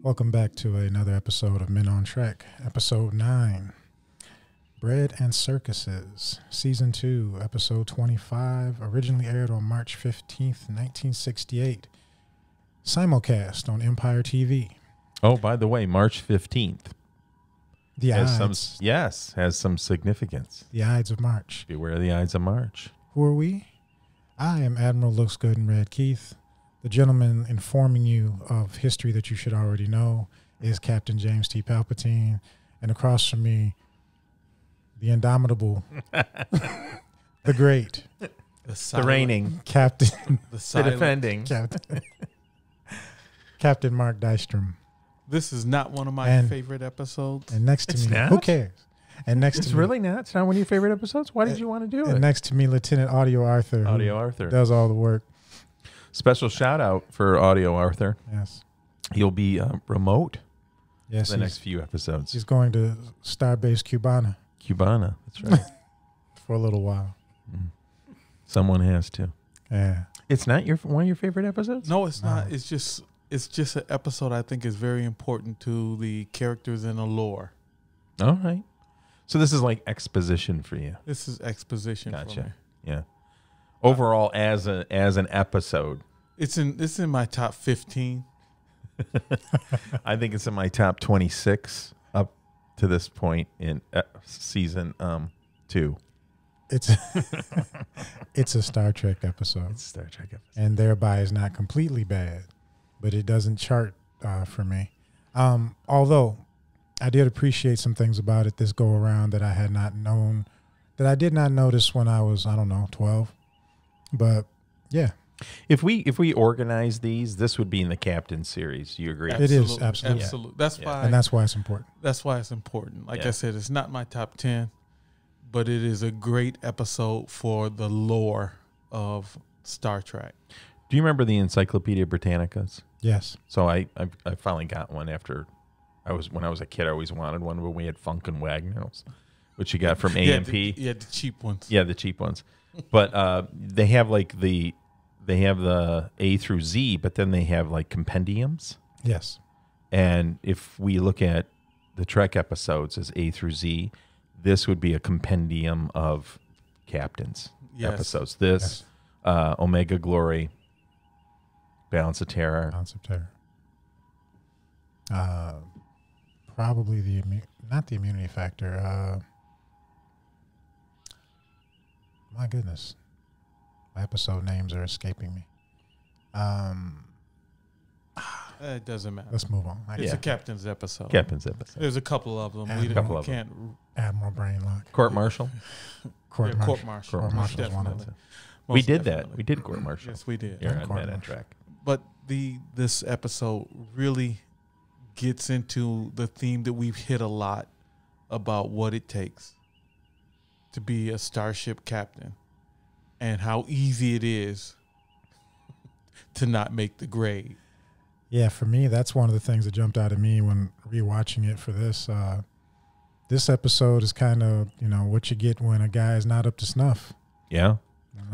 Welcome back to another episode of Men on Trek, episode 9, Bread and Circuses, season 2, episode 25, originally aired on March 15th, 1968, simulcast on Empire TV. Oh, by the way, March 15th. The has Ides. has some significance. The Ides of March. Beware of the Ides of March. Who are we? I am Admiral Looks Good in Red Keith. The gentleman informing you of history that you should already know is Captain James T. Palpatine. And across from me, the indomitable, the great, The reigning, Captain, the defending. Captain Mark Dystrom. This is not one of my favorite episodes. And next to It's me, not? who cares? And next It's to me, really not. It's not one of your favorite episodes. Why did you want to do and it? next to me, Lieutenant Audio Arthur. who Audio Arthur. does all the work. Special shout out for Audio Arthur. Yes. He'll be remote Yes. for the next few episodes. He's going to Starbase Cubana Cubana. That's right. for a little while. Someone has to. Yeah. It's not one of your favorite episodes? No, it's not. It's just an episode I think is very important to the characters and the lore. All right. So this is like exposition for you. This is exposition for me. Gotcha. Yeah. Overall, as an episode, It's in my top 15. I think it's in my top 26 up to this point in season 2. It's it's a Star Trek episode. It's a Star Trek episode. And thereby is not completely bad, but it doesn't chart for me. Although I did appreciate some things about it this go around that I had not known, that I did not notice when I was, 12. But yeah, If we organize these, this would be in the Captain series. Do you agree? It is, absolutely. Absolutely. That's why. and that's why it's important. That's why it's important. Like Yeah. I said, it's not my top 10, but it is a great episode for the lore of Star Trek. Do you remember the Encyclopedia Britannicas? Yes. So I finally got one after when I was a kid. I always wanted one, but we had Funk and Wagnalls, which you got from AMP. Yeah, the cheap ones. Yeah, the cheap ones. But they have the A through Z, but then they have like compendiums. Yes. And if we look at the Trek episodes as A through Z, this would be a compendium of Captain's Yes. episodes. This, Omega Glory, Balance of Terror. Balance of Terror. Probably not the immunity factor. My goodness. My episode names are escaping me. It doesn't matter. Let's move on. It's a captain's episode. Captain's episode. There's a couple of them. We Couple of can't. Admiral Brainlock. Court Martial. Court Court Martial. martial. Court Martial is one of Definitely. them. We Most did definitely. that. We did Court Martial. Yes, we did. Here Court on Martial. Track. But this episode really gets into the theme that we've hit a lot about what it takes to be a starship captain and how easy it is to not make the grade. Yeah, for me, that's one of the things that jumped out at me when rewatching it for this. This episode is kind of, what you get when a guy is not up to snuff. Yeah.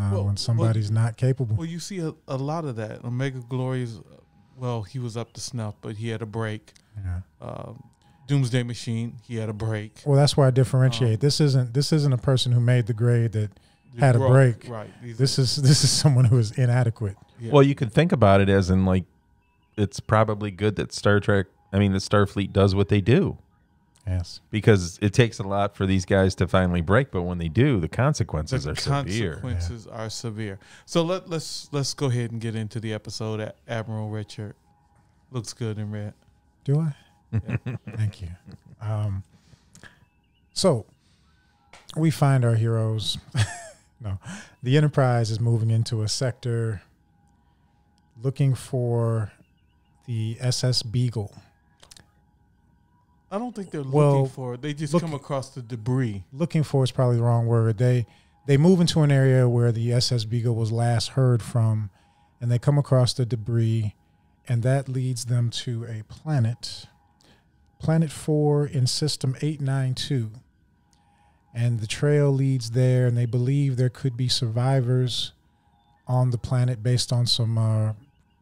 When somebody's not capable. Well, you see a lot of that. Omega Glory's, he was up to snuff, but he had a break. Yeah. Doomsday Machine, he had a break. Well, that's why I differentiate. This isn't a person who made the grade that had a break. Right. This is someone who is inadequate. Yeah. Well, you could think about it as in like, it's probably good that that Starfleet does what they do. Yes. Because it takes a lot for these guys to finally break, but when they do, the consequences are severe. Consequences are severe. So let's go ahead and get into the episode. Admiral Richard looks good in red. Do I? Yeah. Thank you. So we find our heroes. No, the Enterprise is moving into a sector looking for the SS Beagle. I don't think they're looking for it. They just come across the debris. Looking for is probably the wrong word. They move into an area where the SS Beagle was last heard from, and they come across the debris, and that leads them to a planet, Planet 4 in System 892. And the trail leads there, and they believe there could be survivors on the planet based on some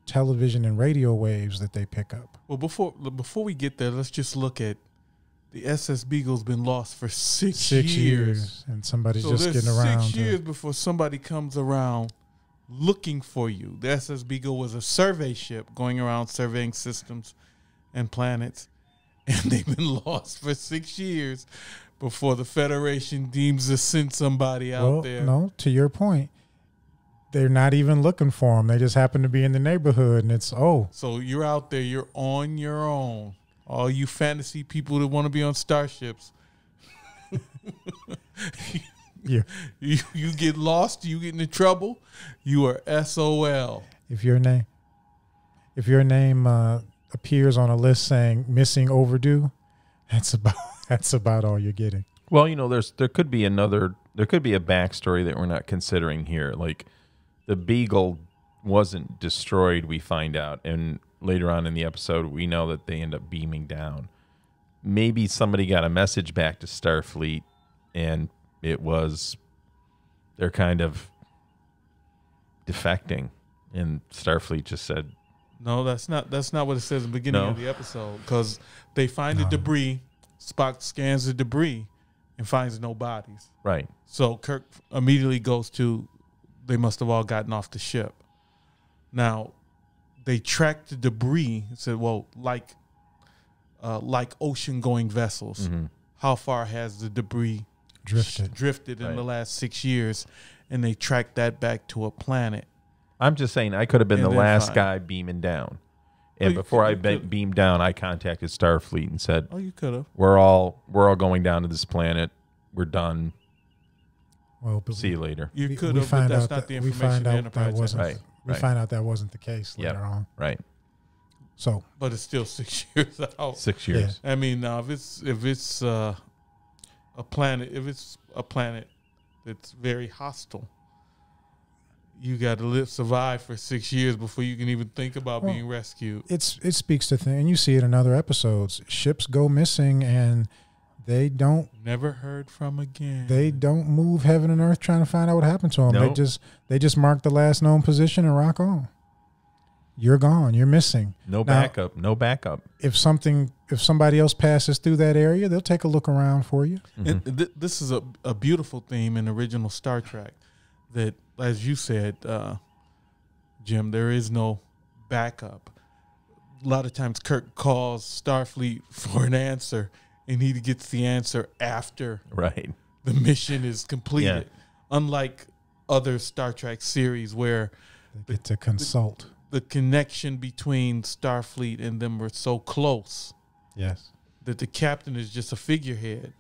television and radio waves that they pick up. Well, before we get there, let's just look at the SS Beagle's been lost for 6 years. And somebody's So just there's getting around 6 to years before somebody comes around looking for you. The SS Beagle was a survey ship going around surveying systems and planets, and they've been lost for 6 years before the Federation deems to send somebody out there. No, to your point, they're not even looking for them. They just happen to be in the neighborhood, and it's, So you're out there, you're on your own. All you fantasy people that want to be on starships. yeah. You get lost, you get into trouble, you are SOL. If your name appears on a list saying missing, overdue, that's about all you're getting. Well, there could be a backstory that we're not considering here. Like the Beagle wasn't destroyed, we find out, and later on in the episode we know that they end up beaming down. Maybe somebody got a message back to Starfleet, and they're kind of defecting, and Starfleet just said, no, that's not what it says in the beginning of the episode, because they find the debris. Spock scans the debris and finds no bodies. Right. So Kirk immediately goes to, they must have all gotten off the ship. Now, they tracked the debris and said, well, like ocean-going vessels, how far has the debris drifted in the last 6 years? And they tracked that back to a planet. I'm just saying I could have been the last guy beaming down. And before I beamed down, I contacted Starfleet and said, "Oh, you could have. We're all going down to this planet. We're done. Well, but see you later." You could have, but that's not the information the Enterprise has. We find out that wasn't the case later on. Right. So, but it's still 6 years out. 6 years. Yeah. I mean, if it's a planet that's very hostile, you got to survive for 6 years before you can even think about being rescued. It speaks to things, and you see it in other episodes. Ships go missing, and they don't never heard from again. They don't move heaven and earth trying to find out what happened to them. Nope. They just mark the last known position and rock on. You're gone. You're missing. No backup. If somebody else passes through that area, they'll take a look around for you. And this is a beautiful theme in original Star Trek. That, as you said, Jim, there is no backup. A lot of times Kirk calls Starfleet for an answer, and he gets the answer after the mission is completed. Yeah. Unlike other Star Trek series where they get to consult. The connection between Starfleet and them were so close. Yes. That the captain is just a figurehead.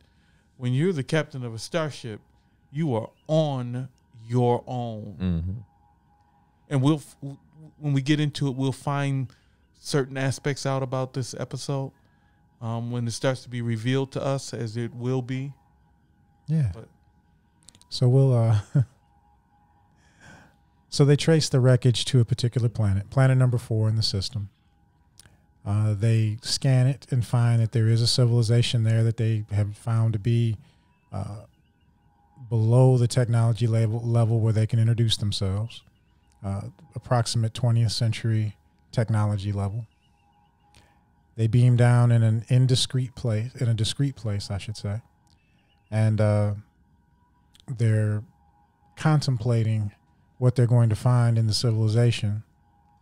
When you're the captain of a starship, you are on your own. Mm-hmm. And when we get into it, we'll find certain aspects out about this episode when it starts to be revealed to us, as it will be. Yeah. So we'll so they trace the wreckage to a particular planet number 4 in the system. They scan it and find that there is a civilization there that they have found to be below the technology level where they can introduce themselves, approximate 20th century technology level. They beam down in a discrete place, I should say, and they're contemplating what they're going to find in the civilization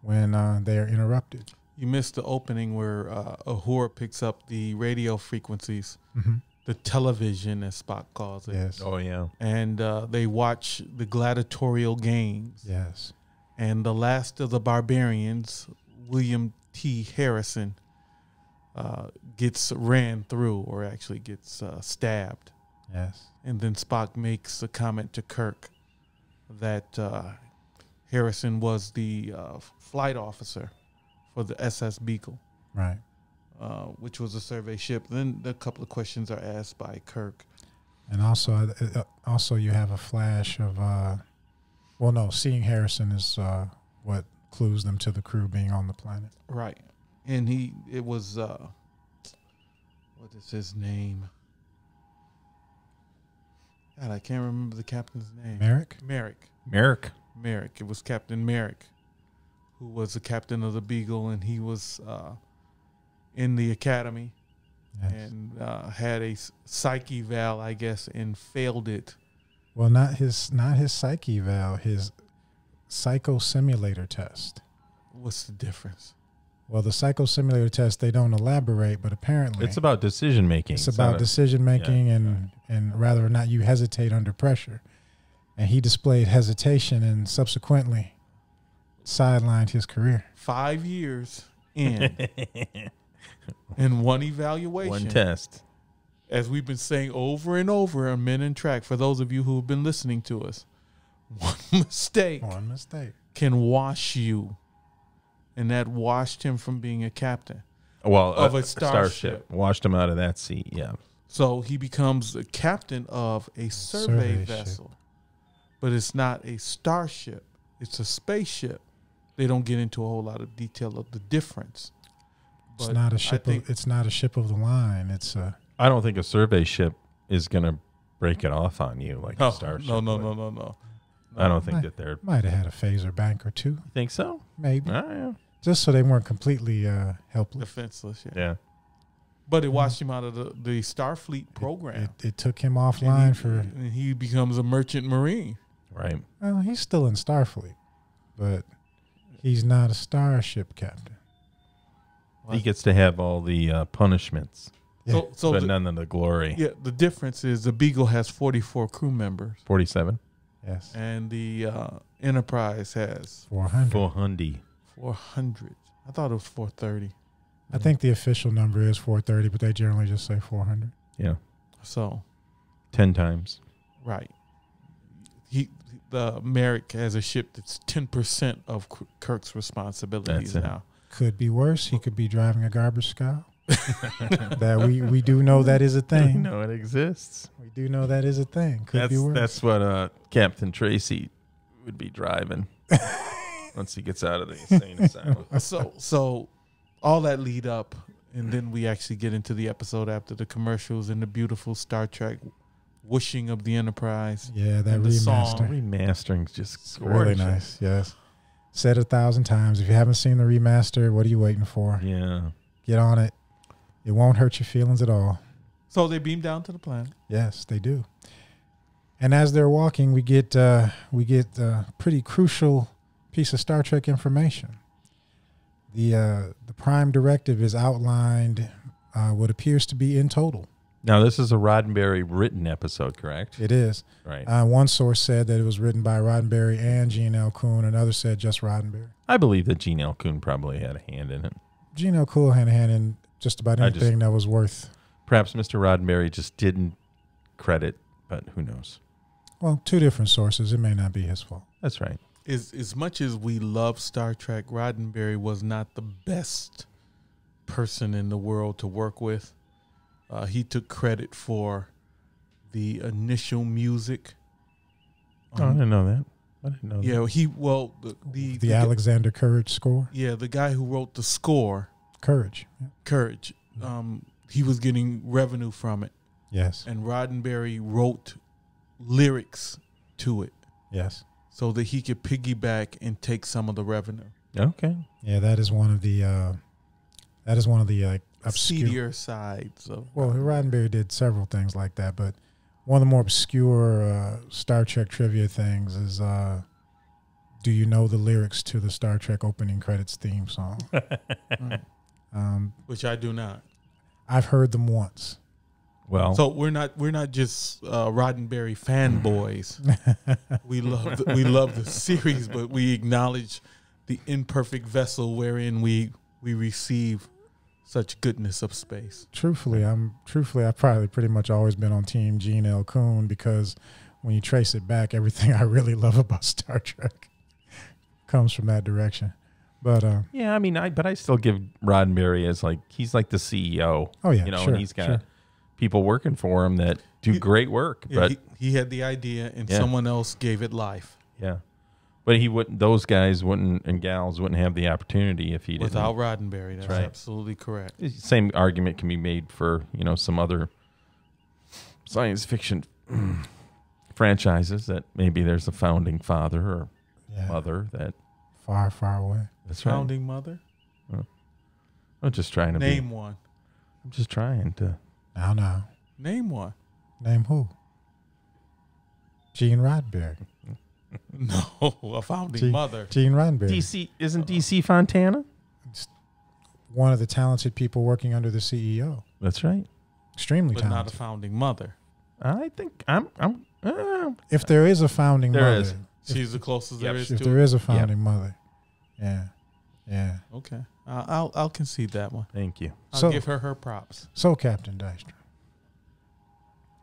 when they are interrupted. You missed the opening where Uhura picks up the radio frequencies. Mm-hmm. The television, as Spock calls it. Yes. Oh, yeah. And they watch the gladiatorial games. Yes. And the last of the barbarians, William T. Harrison, gets ran through, or actually gets stabbed. Yes. And then Spock makes a comment to Kirk that Harrison was the flight officer for the SS Beagle. Right. Which was a survey ship. Then a couple of questions are asked by Kirk. And also you have a flash of, seeing Harrison is what clues them to the crew being on the planet. Right. And it was, what is his name? God, I can't remember the captain's name. Merrick. It was Captain Merrick, who was the captain of the Beagle, and he was in the academy and had a psych eval, I guess, and failed it. Well, not his psych eval, his psychosimulator test. What's the difference? Well, the psychosimulator test, they don't elaborate, but apparently It's about decision making. it's about decision making and rather or not you hesitate under pressure. And he displayed hesitation and subsequently sidelined his career. 5 years in one evaluation. One test. As we've been saying over and over on Men in Track, for those of you who have been listening to us, one mistake can wash you. And that washed him from being a captain. Well, of a starship. Washed him out of that seat, yeah. So he becomes the captain of a survey vessel. But it's not a starship. It's a spaceship. They don't get into a whole lot of detail of the difference. It's not a ship. It's not a ship of the line. It's a. I don't think a survey ship is going to break it off on you like a starship. No. I don't think that they're. Might have had a phaser bank or two. You think so? Maybe. Yeah. Just so they weren't completely helpless. Defenseless, Yeah. But it washed him out of the Starfleet program. It took him offline and he becomes a merchant marine. Right. Well, he's still in Starfleet, but he's not a starship captain. He gets to have all the punishments, but none of the glory. Yeah, the difference is the Beagle has 44 crew members. 47? Yes. And the Enterprise has 400. 400. 400. I thought it was 430. I think the official number is 430, but they generally just say 400. Yeah. So 10 times. Right. The Merrick has a ship that's 10% of Kirk's responsibilities now. Could be worse. He could be driving a garbage scow. That we do know that is a thing. We know it exists. We do know that is a thing. Could be worse. That's what Captain Tracy would be driving once he gets out of the insane asylum. So all that lead up, and then we actually get into the episode after the commercials and the beautiful Star Trek whooshing of the Enterprise. Yeah, that remaster. Remastering's just gorgeous. Really nice, yes. Said 1,000 times. If you haven't seen the remaster, what are you waiting for? Yeah. Get on it. It won't hurt your feelings at all. So they beam down to the planet. Yes, they do. And as they're walking, we get a pretty crucial piece of Star Trek information. The Prime Directive is outlined what appears to be in total. Now, this is a Roddenberry written episode, correct? It is. Right. One source said that it was written by Roddenberry and Gene L. Kuhn. Another said just Roddenberry. I believe that Gene L. Kuhn probably had a hand in it. Gene L. Kuhn had a hand in just about anything that was worth. Perhaps Mr. Roddenberry just didn't credit, but who knows? Well, two different sources. It may not be his fault. That's right. As much as we love Star Trek, Roddenberry was not the best person in the world to work with. He took credit for the initial music. I didn't know that. I didn't know that. Yeah, the Alexander Courage score. Yeah, the guy who wrote the score. Courage. Yeah. Courage. He was getting revenue from it. Yes. And Roddenberry wrote lyrics to it. Yes. So that he could piggyback and take some of the revenue. Okay. Yeah, that is one of the obscure seedier sides of. Well, Roddenberry did several things like that, but one of the more obscure Star Trek trivia things is, do you know the lyrics to the Star Trek opening credits theme song? Which I do not. I've heard them once. Well, so we're not just Roddenberry fanboys. we love the series, but we acknowledge the imperfect vessel wherein we receive such goodness of space. Truthfully, I've probably pretty much always been on team Gene L. Kuhn, because when you trace it back, everything I really love about Star Trek comes from that direction. But yeah, I mean, I still give Roddenberry as he's like the CEO. Oh yeah, sure, and he's got people working for him that do great work. Yeah, but he had the idea, and someone else gave it life. Yeah. But he wouldn't; those guys wouldn't and gals wouldn't have the opportunity if he didn't. Without Roddenberry, that's right. Absolutely correct. Same argument can be made for some other science fiction franchises that maybe there's a founding father or mother that far away. That's right. Founding mother. I'm just trying to Name one. I'm just trying to. No. Name one. Name who? Gene Roddenberry. No, a founding mother. Gene Roddenberry. DC isn't DC Fontana? It's one of the talented people working under the CEO. That's right. Extremely But talented. not a founding mother. I think I'm If there is a founding There mother, is. She's the closest there is if to there it. is a founding mother, yeah. Okay. I'll concede that one. Thank you. I'll give her props. So, Captain Dystra,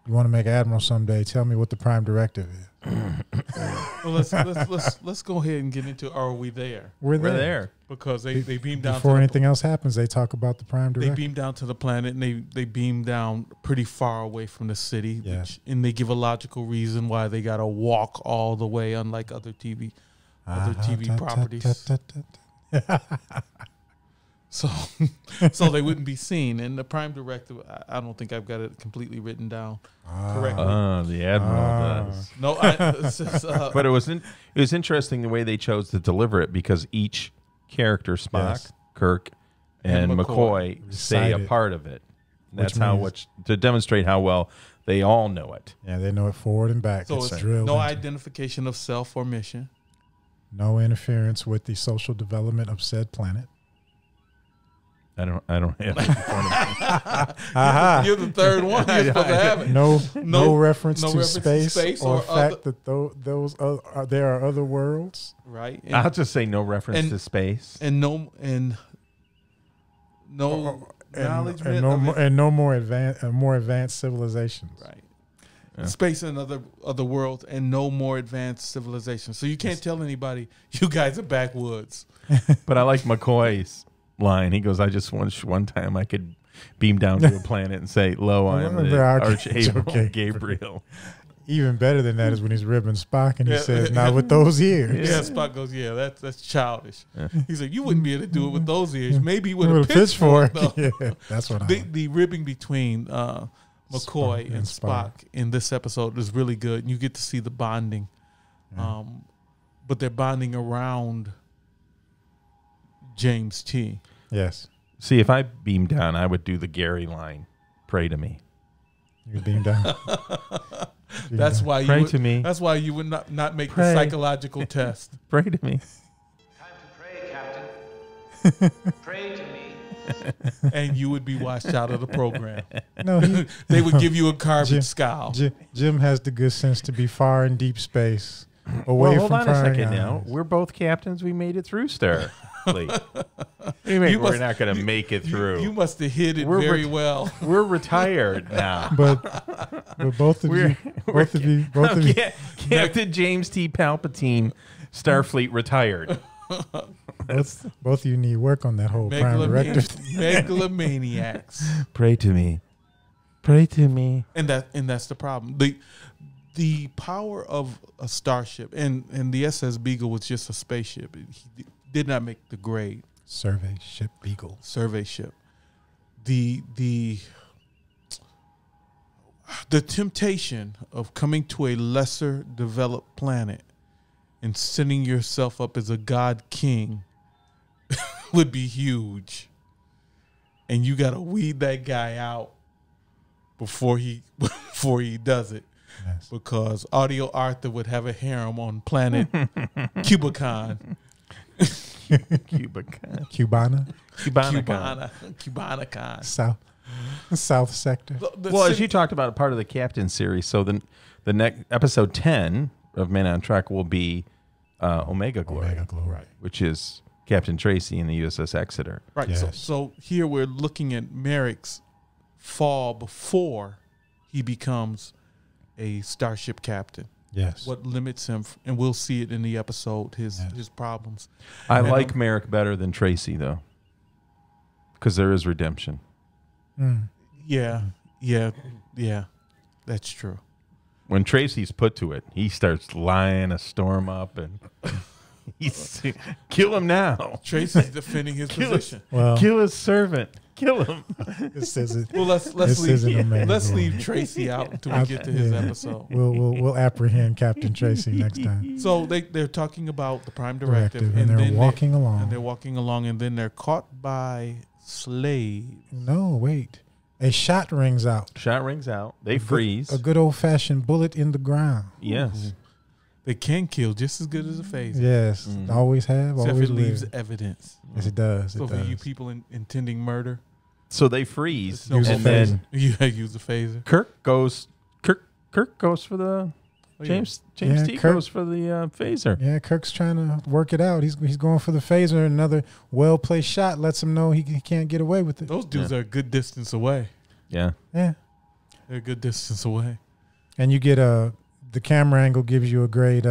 you want to make admiral someday? Tell me what the prime directive is. Well, let's go ahead and get into Are We There? We're We're there. there. Because they beam down Before to anything else happens, they talk about the prime they directive. beam down to the planet and they beam down pretty far away from the city. Yeah. And they give a logical reason why they got to walk all the way, unlike other TV properties. So they wouldn't be seen. And the prime directive, I don't think I've got it completely written down correctly. The admiral does. No, it's just, But it was interesting the way they chose to deliver it because each character, Spock, Yes. Kirk, and And McCoy say a Recited. part of it. That's Which how means- to demonstrate how well they all know it. Yeah, they know it forward and back. so it's it's drilled. no into- identification of self or mission. no interference with the social development of said planet. I don't have it in front of me. You're the third one. You're supposed to have it. No reference no to reference to space, space or or fact that those there are other worlds. Right. I'll just say no reference to space. And no acknowledgement of it. And no more advanced civilizations. Right. Yeah. Space and other worlds and no more advanced civilizations. So you can't tell anybody you guys are backwoods. But I like McCoy's line. He goes, I just wish one time I could beam down to a planet and say, lo, I'm the Archangel Gabriel. Even better than that is when he's ribbing Spock and he says, "Not with those ears." Yeah, Spock goes, yeah, that's childish. Yeah. He said, you wouldn't be able to do it with those ears. Maybe with a With pitchfork, though. Yeah, that's what I like. The ribbing between McCoy Spock and and Spock in this episode is really good. And you get to see the bonding. Yeah. But they're bonding around James T. Yes. See, if I beam down, I would do the Gary line. Pray to me. You beam down. That's why you Pray would, to me. That's why you would not make Pray. the psychological test. Pray to me. Time to pray, Captain. Pray to me. And you would be washed out of the program. No, They would give you a carbon Jim- scowl. Jim has the good sense to be far in deep space, away Well, hold from on a prying second now. eyes. We're both captains. We made it through Starfleet. We're must- not going to make it through. You must have hit it We're very well. We're retired now. But both of you, Captain James T. Palpatine, Starfleet retired. both of you need work on that whole prime directive. Megalomaniacs. Pray to me. Pray to me. And that's the problem. The power of a starship and the SS Beagle was just a spaceship. He did not make the grade. Survey ship Beagle. Survey ship. The temptation of coming to a lesser developed planet and setting yourself up as a god king would be huge. And you got to weed that guy out before he does it. Yes. Because Audio Arthur would have a harem on planet Cubicon. Cubana. Cubanicon. South sector. Well, as you talked about, a part of the Captain series, so the next episode 10 of Men on Track will be Omega Glory, Omega Glory. which is Captain Tracy in the USS Exeter. Right. Yes. So here we're looking at Merrick's fall before he becomes a starship captain. Yes. What limits him, and we'll see it in the episode, his problems. I And, like Merrick better than Tracy, though, because there is redemption. Mm. Yeah, that's true. When Tracy's put to it, he starts lying a storm up, and he's kill him now. Tracy's defending his position. Well, Kill his servant. Kill him. This isn't. Well, let's This isn't a leave man let's boy. leave Tracy out until we get to his Yeah. episode. We'll apprehend Captain Tracy next time. So they're talking about the Prime Directive, And they're then walking along. and they're walking along, and then they're caught by slaves. No, wait. A shot rings out. Shot rings out. They freeze. A good old fashioned bullet in the ground. Yes. They can kill just as good as a phaser. Yes. Mhm. Always have. Except Always it leaves will. evidence. Yes, it does. So It for you does. people intending murder, So they freeze, Use a and then phaser. you use a phaser. Kirk goes for the Oh, James Yeah, T Kirk- goes for the phaser. Yeah, Kirk's trying to work it out. He's going for the phaser. Another well placed shot lets him know he can't get away with it. Those dudes are a good distance away. Yeah. Yeah. They're a good distance away. And you get the camera angle gives you a great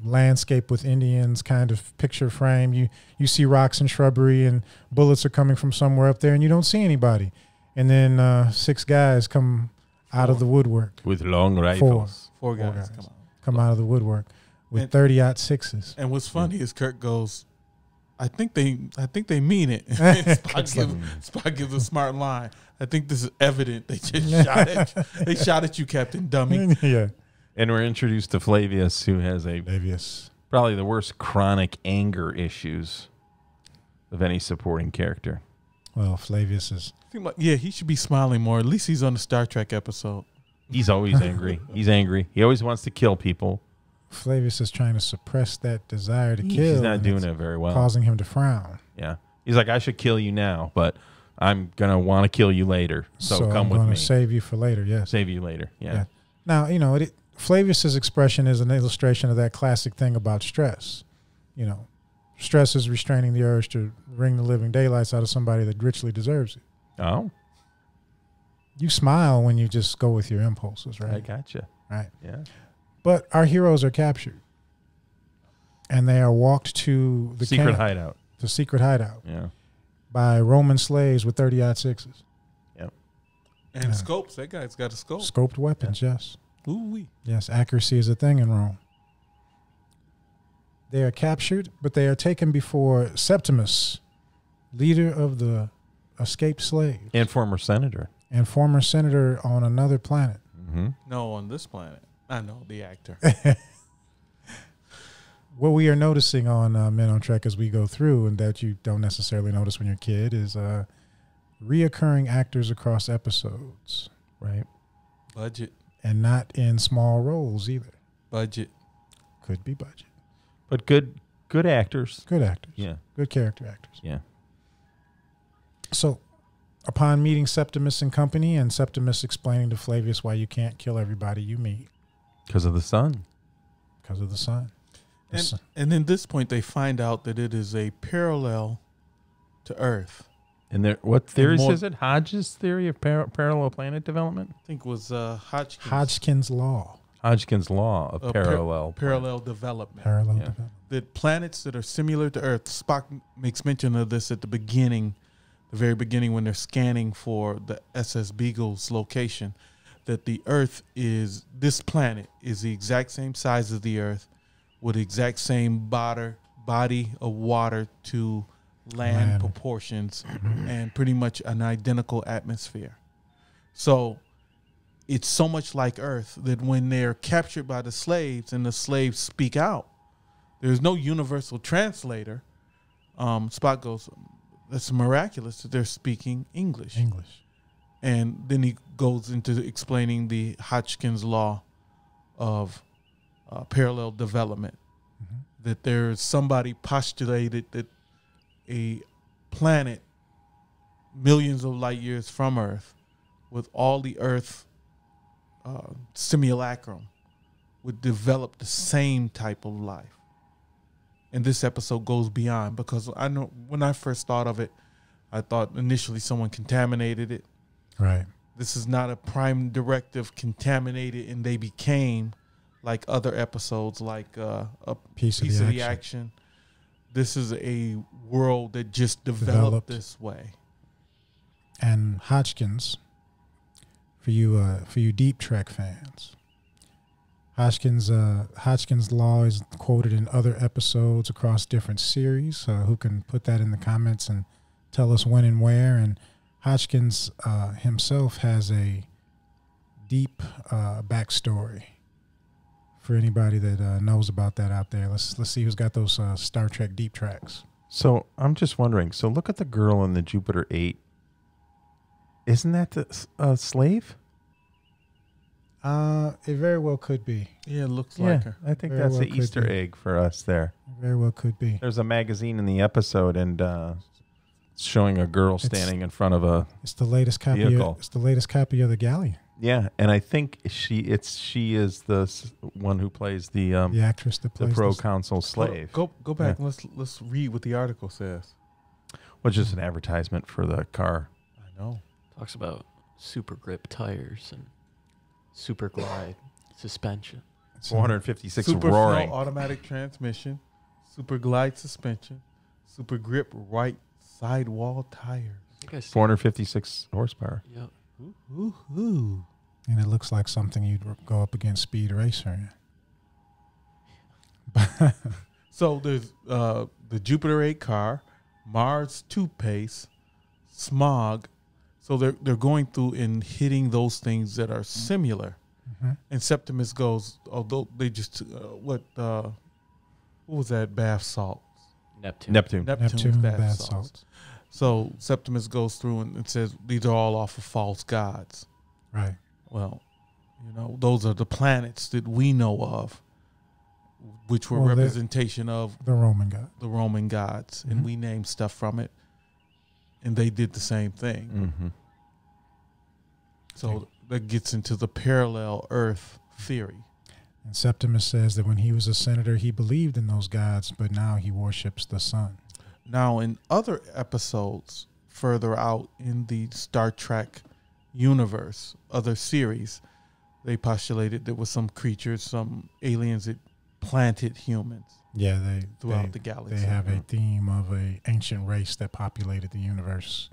landscape with Indians kind of picture frame. You see rocks and shrubbery, and bullets are coming from somewhere up there, and you don't see anybody. And then 6 guys come out of the woodwork. With long rifles. Four Four guys guys. come out. Come out of the woodwork with And- 30-06s. And what's funny is Kirk goes, I think they mean it. And Spock gives a smart line. I think this is evident. They just shot at you. They shot at you, Captain Dummy. Yeah. And we're introduced to Flavius, who has probably the worst chronic anger issues of any supporting character. Well, Flavius is. Yeah, he should be smiling more. At least he's on the Star Trek episode. He's always angry. He's angry. He always wants to kill people. Flavius is trying to suppress that desire to kill. He's not and doing it's it very well. causing him to frown. Yeah. He's like, I should kill you now, but I'm going to want to kill you later. So come I'm with gonna me. save you for later. Yes. Save you later. Yeah. Yeah. Now, Flavius's expression is an illustration of that classic thing about stress. Stress is restraining the urge to wring the living daylights out of somebody that richly deserves it. Oh, You smile when you just go with your impulses, I right? gotcha. Right. Yeah. But our heroes are captured, and they are walked to the Secret camp, hideout. the secret hideout, Yeah. by Roman slaves with 30-06s. And Yeah. scopes. That guy's got a scope. Scoped weapons, yes. Ooh-wee. Yes, accuracy is a thing in Rome. They are captured, but they are taken before Septimus, leader of the escaped slaves And former senator. and former senator on another planet. Mm-hmm. No, on this planet. I know, the actor. What we are noticing on Men on Trek as we go through, and that you don't necessarily notice when you're a kid, is reoccurring actors across episodes, Right. Budget. and not in small roles either. Budget. Could be budget. But good actors. Good actors. Yeah. Good character actors. Yeah. So, upon meeting Septimus and company, and Septimus explaining to Flavius why you can't kill everybody you meet Because of the sun. because of the sun. The sun. And in this point, they find out that it is a parallel to Earth. And there, what theories more- is it? Hodge's theory of parallel planet development? I think it was Hodgkin's. Hodgkin's law. Hodgkin's law of parallel. Parallel development. Parallel Yeah. development. That planets that are similar to Earth, Spock makes mention of this at the beginning, the very beginning when they're scanning for the SS Beagle's location, that the Earth is, this planet is the exact same size as the Earth with the exact same body of water to land proportions and pretty much an identical atmosphere. So it's so much like Earth that when they're captured by the slaves and the slaves speak out, there's no universal translator. Spock goes, that's miraculous that they're speaking English. And then he goes into explaining the Hodgkin's law of parallel development. That there's somebody postulated that a planet millions of light years from Earth with all the Earth simulacrum would develop the same type of life. And this episode goes beyond, because I know when I first thought of it, I thought initially someone contaminated it. Right. This is not a prime directive contaminated and they became like other episodes, like a Piece of the action. This is a world that just developed this way. And Hodgkin's, for you Deep Trek fans, Hodgkin's law is quoted in other episodes across different series. Who can put that in the comments and tell us when and where. And Hodgkins himself has a deep backstory for anybody that knows about that out there. Let's see who's got those Star Trek deep tracks. So I'm just wondering. So look at the girl in the Jupiter 8. Isn't that the slave? It very well could be. Yeah, it looks like her. I think Very that's well the could Easter be. egg for us there. It very well could be. There's a magazine in the episode, and it's showing a girl standing in front of a It's the latest copy. Vehicle. It's the latest copy of the Galleon. yeah, and I think she is the one who plays the The actress that plays this. proconsul slave. Go back. Yeah. Let's read what the article says. Which is an advertisement for the car. I know. Talks about super grip tires and super glide suspension. It's 456 Super roaring. Flow automatic transmission, super glide suspension, super grip right sidewall tires. I think I see. 456 horsepower. Yeah. Ooh. And it looks like something you'd go up against Speed Racer. So there's the Jupiter 8 car, Mars toothpaste, smog. So they're going through and hitting those things that are similar. Mhm. And Septimus goes, although they just what was that? Bath salts. Neptune. Neptune's Neptune's bath bath salts. salts. So Septimus goes through and says these are all off of false gods. Right. Well, those are the planets that we know of, which were Well, they're- representation of The Roman god. the Roman gods, Mhm. and we named stuff from it, and they did the same thing. Mm-hmm. So that gets into the parallel Earth theory. And Septimus says that when he was a senator, he believed in those gods, but now he worships the sun. Now, in other episodes further out in the Star Trek universe, other series, they postulated there was some creatures, some aliens that planted humans Yeah, they throughout the galaxy. They have a theme of a ancient race that populated the universe,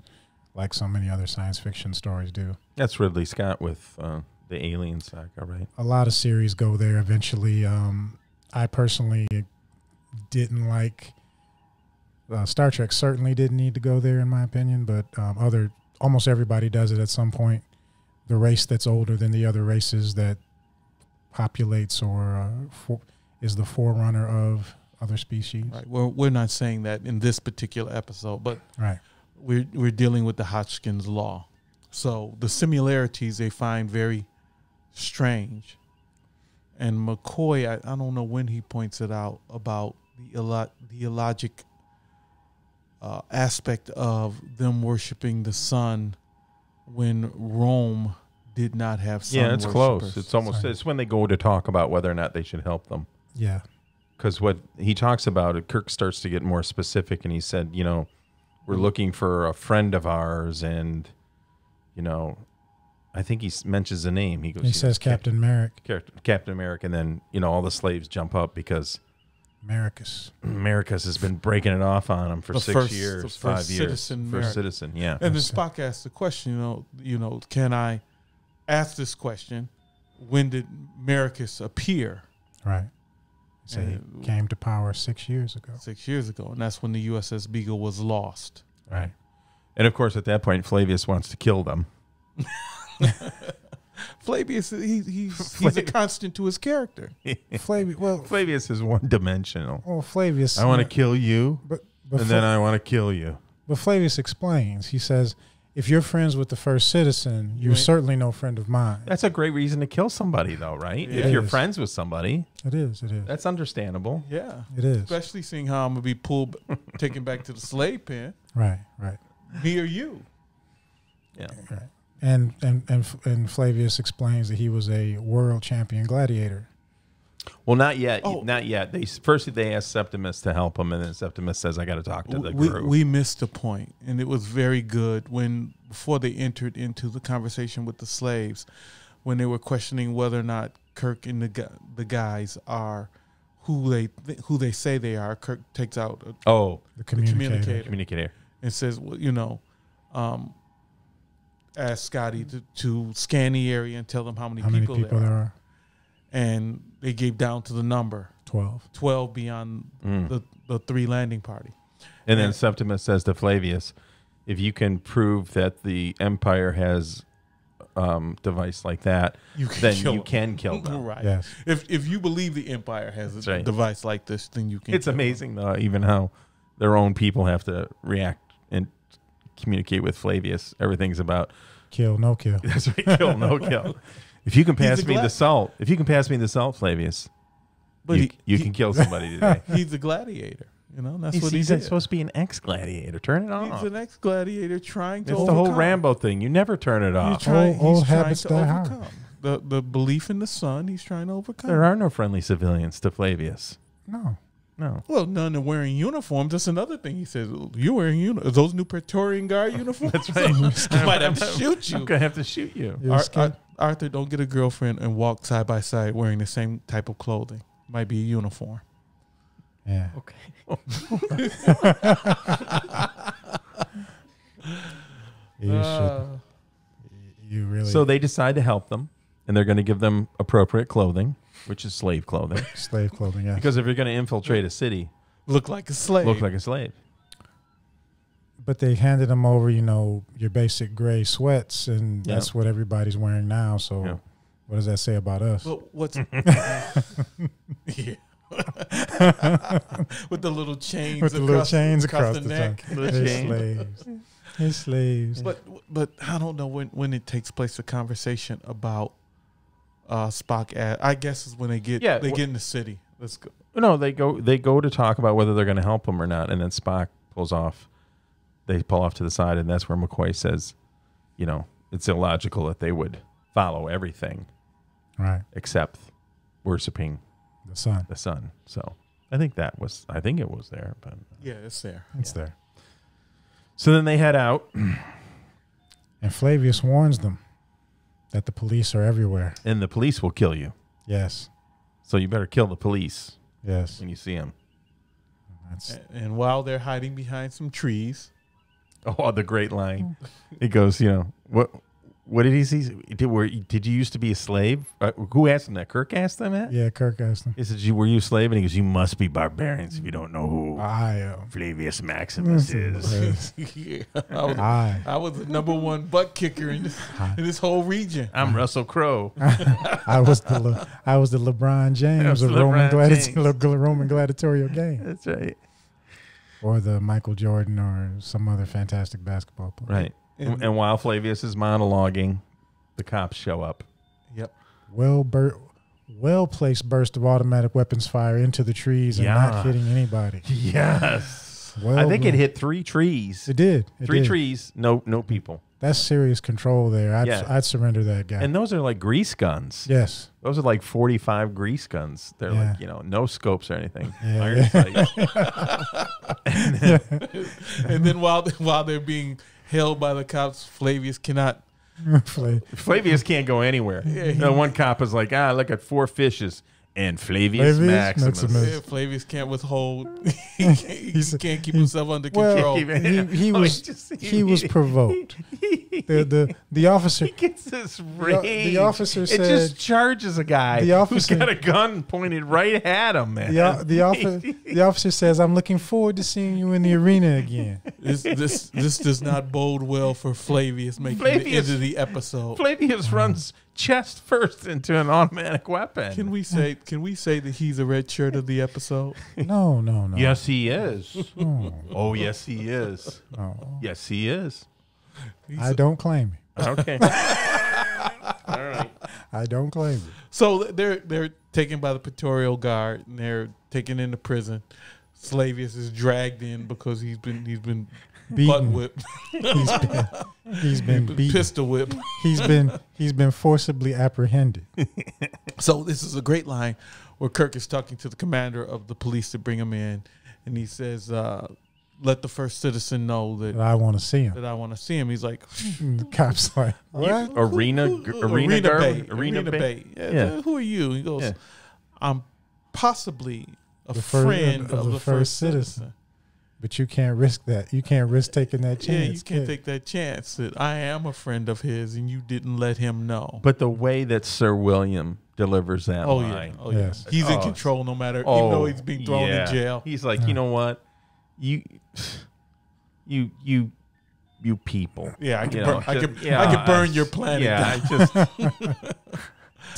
like so many other science fiction stories do. That's Ridley Scott with the Alien saga, right? A lot of series go there eventually. I personally didn't like Star Trek. Certainly didn't need to go there, in my opinion. But almost everybody does it at some point. The race that's older than the other races that populates or is the forerunner of other species. Right. We're not saying that in this particular episode, but Right. we're dealing with the Hodgkin's law. So the similarities they find very strange. And McCoy, I don't know when he points it out about the illogic aspect of them worshiping the sun when Rome did not have sun Yeah, it's close. worshipers. It's almost Sorry. it's when they go to talk about whether or not they should help them. Yeah. Because what he talks about, Kirk starts to get more specific, and he said, we're looking for a friend of ours, and I think he mentions the name. He goes, He says Captain Merrick. Captain America, and then all the slaves jump up because Mericus. Americus has been breaking it off on him for The 6 first- years, the first 5 years. citizen First America. citizen, yeah. And then Spock asked the question, can I ask this question? When did Mericus appear? Right. So he And- came to power 6 years ago. 6 years ago, and that's when the USS Beagle was lost. Right. And of course, at that point, Flavius wants to kill them. Flavius, he's a constant to his character. Flavius is one-dimensional. Flavius. I want to kill you, But and then I want to kill you. But Flavius explains. He says, if you're friends with the first citizen, you're Right. certainly no friend of mine. That's a great reason to kill somebody, though, right? It If you're is. friends with somebody, It is. that's understandable. Yeah, It is. especially seeing how I'm gonna be taken back to the slave pen. Right. Me or you? Yeah. Right. And Flavius explains that he was a world champion gladiator. Well, not yet. Oh. Not yet. First they asked Septimus to help him, and then Septimus says, "I got to talk to the crew." We missed a point, and it was very good before they entered into the conversation with the slaves, when they were questioning whether or not Kirk and the guys are who they say they are. Kirk takes out The communicator. Communicator. and says, ask Scotty to scan the area and tell them how many people there are. And they gave down to the number 12. beyond the 3 landing party. And then Septimus says to Flavius, if you can prove that the Empire has device like that, then you can kill them. Right. Yes. If you believe the Empire has That's a right. device like this, then you can. It's kill them. amazing, though, even how their own people have to react and communicate with Flavius. Everything's about Kill, no kill. that's right, kill, no kill. If you can pass me the salt, Flavius, But you can kill somebody today. He's a gladiator. That's what He's did. supposed to be an ex-gladiator. Turn it He's on. an ex-gladiator trying to It's overcome. the whole Rambo thing. You never turn it off. Old He's trying habits to die hard. overcome. The belief in the sun, he's trying to overcome. There are no friendly civilians to Flavius. No. No. Well, none are wearing uniforms. That's another thing. He says, "You wearing uniforms? Those new Praetorian Guard uniforms? That's right. I might have to shoot I'm you." gonna have to shoot you. You're scared? Arthur, don't get a girlfriend and walk side by side wearing the same type of clothing. Might be a uniform. Yeah. Okay. You should. You really. So they decide to help them, and they're going to give them appropriate clothing, which is slave clothing. slave clothing. Yeah. Because if you're going to infiltrate a city, Look like a slave. look like a slave. But they handed them over, your basic gray sweats, and Yeah. that's what everybody's wearing now. So, Yeah. what does that say about us? But what's yeah. With the little chains With the little chains across the neck. They're slaves. They're slaves. But I don't know when it takes place a conversation about Spock. I guess is when they get Yeah, get in the city. Let's go. No, they go to talk about whether they're going to help them or not, and then Spock pulls off. They pull off to the side, and that's where McCoy says, it's illogical that they would follow everything Right. except worshiping The sun. the sun. So I think it was there, but Yeah, it's there. It's there. so then they head out, And Flavius warns them that the police are everywhere. and the police will kill you. Yes. So you better kill the police Yes. when you see them. That's And while they're hiding behind some trees, Oh, the great line. It goes, what did he see? Did you used to be a slave? Who asked him that? Kirk asked them that? yeah. Kirk asked him. He said, were you a slave? And he goes, you must be barbarians if you don't know who I am. Flavius Maximus is. yeah, I I was the number one butt kicker in this whole region. I'm Russell Crowe. I was the LeBron James of Roman gladiatorial game, That's right. or the Michael Jordan, or some other fantastic basketball player. Right. And while Flavius is monologuing, the cops show up. Yep. Well placed burst of automatic weapons fire into the trees and not hitting anybody. Yes. Well, I think it hit 3 trees. It did. Three trees, no people. That's serious control there. I'd surrender that guy. And those are like grease guns. Yes. Those are like 45 grease guns. They're Yeah. like, no scopes or anything. Yeah, Iron yeah. sights. And then while they're being held by the cops, Flavius cannot. Flavius can't go anywhere. One cop is like, look at 4 fishes. And Flavius Maximus. Yeah, Flavius can't withhold. He can't keep himself under control. He was provoked. The officer He gets this rage. the officer it said- just charges a guy The officer- who's got a gun pointed right at him, man. the officer says, "I'm looking forward to seeing you in the arena again." This does not bode well for Flavius making it into the episode. Flavius runs chest first into an automatic weapon. Can we say that he's a red shirt of the episode? No. Yes, he is. Oh, Oh, yes, he is. no. Yes, he is. I don't claim it. Okay. All right. I don't claim it. So they're taken by the Praetorial Guard and they're taken into prison. Flavius is dragged in because he's been butt Beaten. whipped, He's been beaten. pistol whipped. He's been forcibly apprehended. So this is a great line where Kirk is talking to the commander of the police to bring him in, and he says, "Let the first citizen know But that I want to see him. I want to see him." He's like, And the cop's like, "What?" Arena Bay. Bay. Yeah. Who are you? He goes, Yeah. "I'm possibly a The first- friend of the first citizen." But you can't risk that. You can't risk taking that chance. Yeah, you can't take that chance that I am a friend of his, and you didn't let him know. But the way that Sir William delivers that line. Oh yeah, Yes. he's in Oh, control no matter, even though he's being thrown in jail. He's like, you know what? You you people. Yeah, I You can, know, burn, I just- can, yeah, I can burn your planet down. I just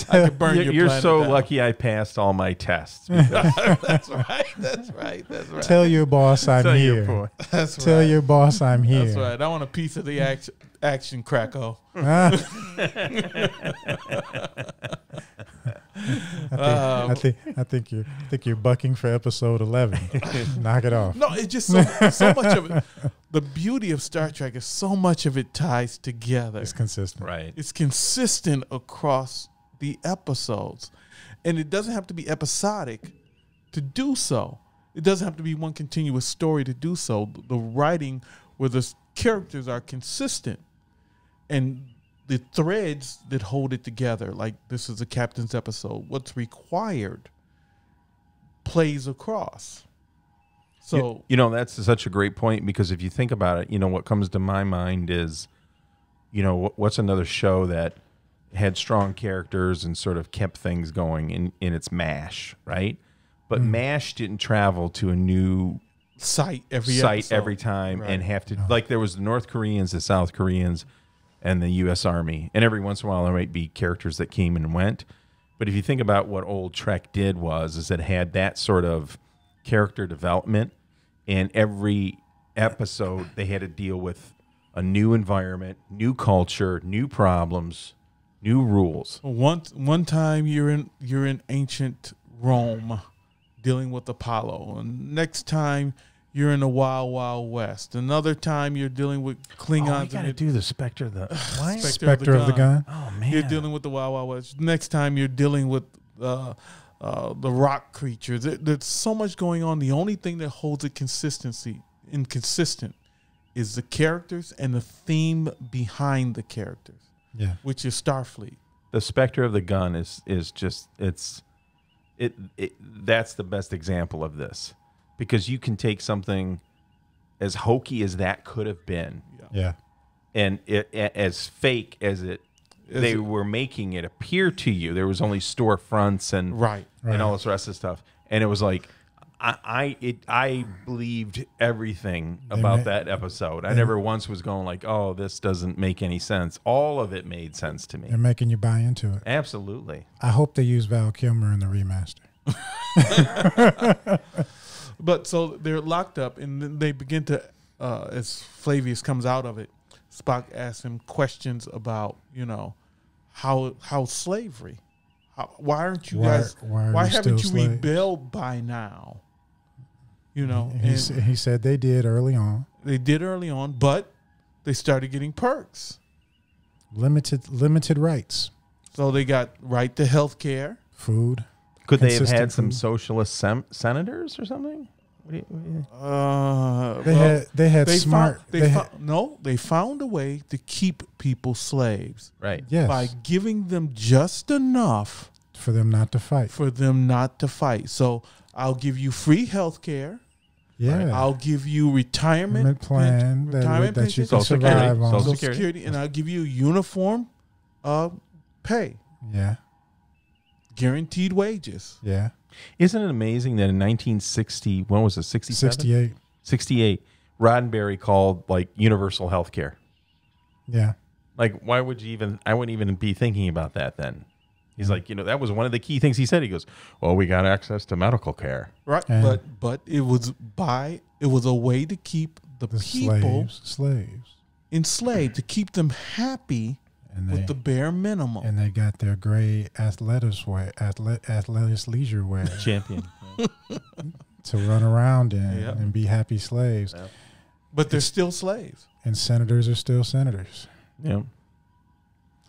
I can burn your you're planet so down. lucky I passed all my tests. because- That's right. That's right. That's right. Tell your boss I'm Tell your here. boy. That's Tell right. your boss I'm here. That's right. I want a piece of the action Krakow. Ah. I think you're bucking for episode 11. Knock it off. No, it's just so much of it. The beauty of Star Trek is so much of it ties together. It's consistent. Right. It's consistent across the episodes. And it doesn't have to be episodic to do so. It doesn't have to be one continuous story to do so. The writing where the characters are consistent and the threads that hold it together, like this is a captain's episode, what's required plays across. So, you know, that's such a great point, because if you think about it, you know, what comes to my mind is, you know, what's another show that had strong characters and sort of kept things going in its MASH, right? But MASH didn't travel to a new site every time Right. and have to, like there was the North Koreans, the South Koreans, and the U.S. Army. And every once in a while there might be characters that came and went. But if you think about what old Trek did is it had that sort of character development, and every episode they had to deal with a new environment, new culture, new problems, new rules. One time you're in ancient Rome dealing with Apollo, and next time you're in the Wild Wild West. Another time you're dealing with Klingons. Oh, you got to do the Spectre of the what? Spectre of the Gun. Oh man, You're dealing with the Wild Wild West. Next time you're dealing with the rock creatures. There's so much going on. The only thing that holds it consistent is the characters and the theme behind the characters. Yeah. Which is Starfleet. The Spectre of the Gun is just that's the best example of this, because you can take something as hokey as that could have been, Yeah. and as fake as they were making it appear to you. There was only storefronts and Right. and all this rest of stuff, and it was like I believed everything about that episode. I never once was going like, oh, this doesn't make any sense. All of it made sense to me. They're making you buy into it. Absolutely. I hope they use Val Kilmer in the remaster. But so they're locked up, and then they begin to, as Flavius comes out of it, Spock asks him questions about, how slavery. Why aren't you guys? Why haven't you rebelled by now? And He said they did early on. they did early on, but they started getting perks. Limited rights. So they got right to health care. Food. Could they have Consistent had some food. socialist senators or something? What do you- They had smart. They found a way to keep people slaves Right. Yes. by giving them just enough For them not to fight. So I'll give you free health care. Yeah. I'll give you retirement plan that you pensions, can Social survive Security. on. Social Security. Security, and I'll give you uniform pay, Yeah. guaranteed wages. Yeah. Isn't it amazing that in 1960, when was it, 67? 68. 68, Roddenberry called like universal health care. Yeah. Like, why would you even, I wouldn't even be thinking about that then. He's like, that was one of the key things he said. He goes, well, we got access to medical care. Right, And- but it was a way to keep the people slaves. enslaved, to keep them happy And with the bare minimum. And they got their gray athletic leisure wear Champion. to run around in Yep. and be happy slaves. Yep. But they're still slaves. And senators are still senators. Yeah.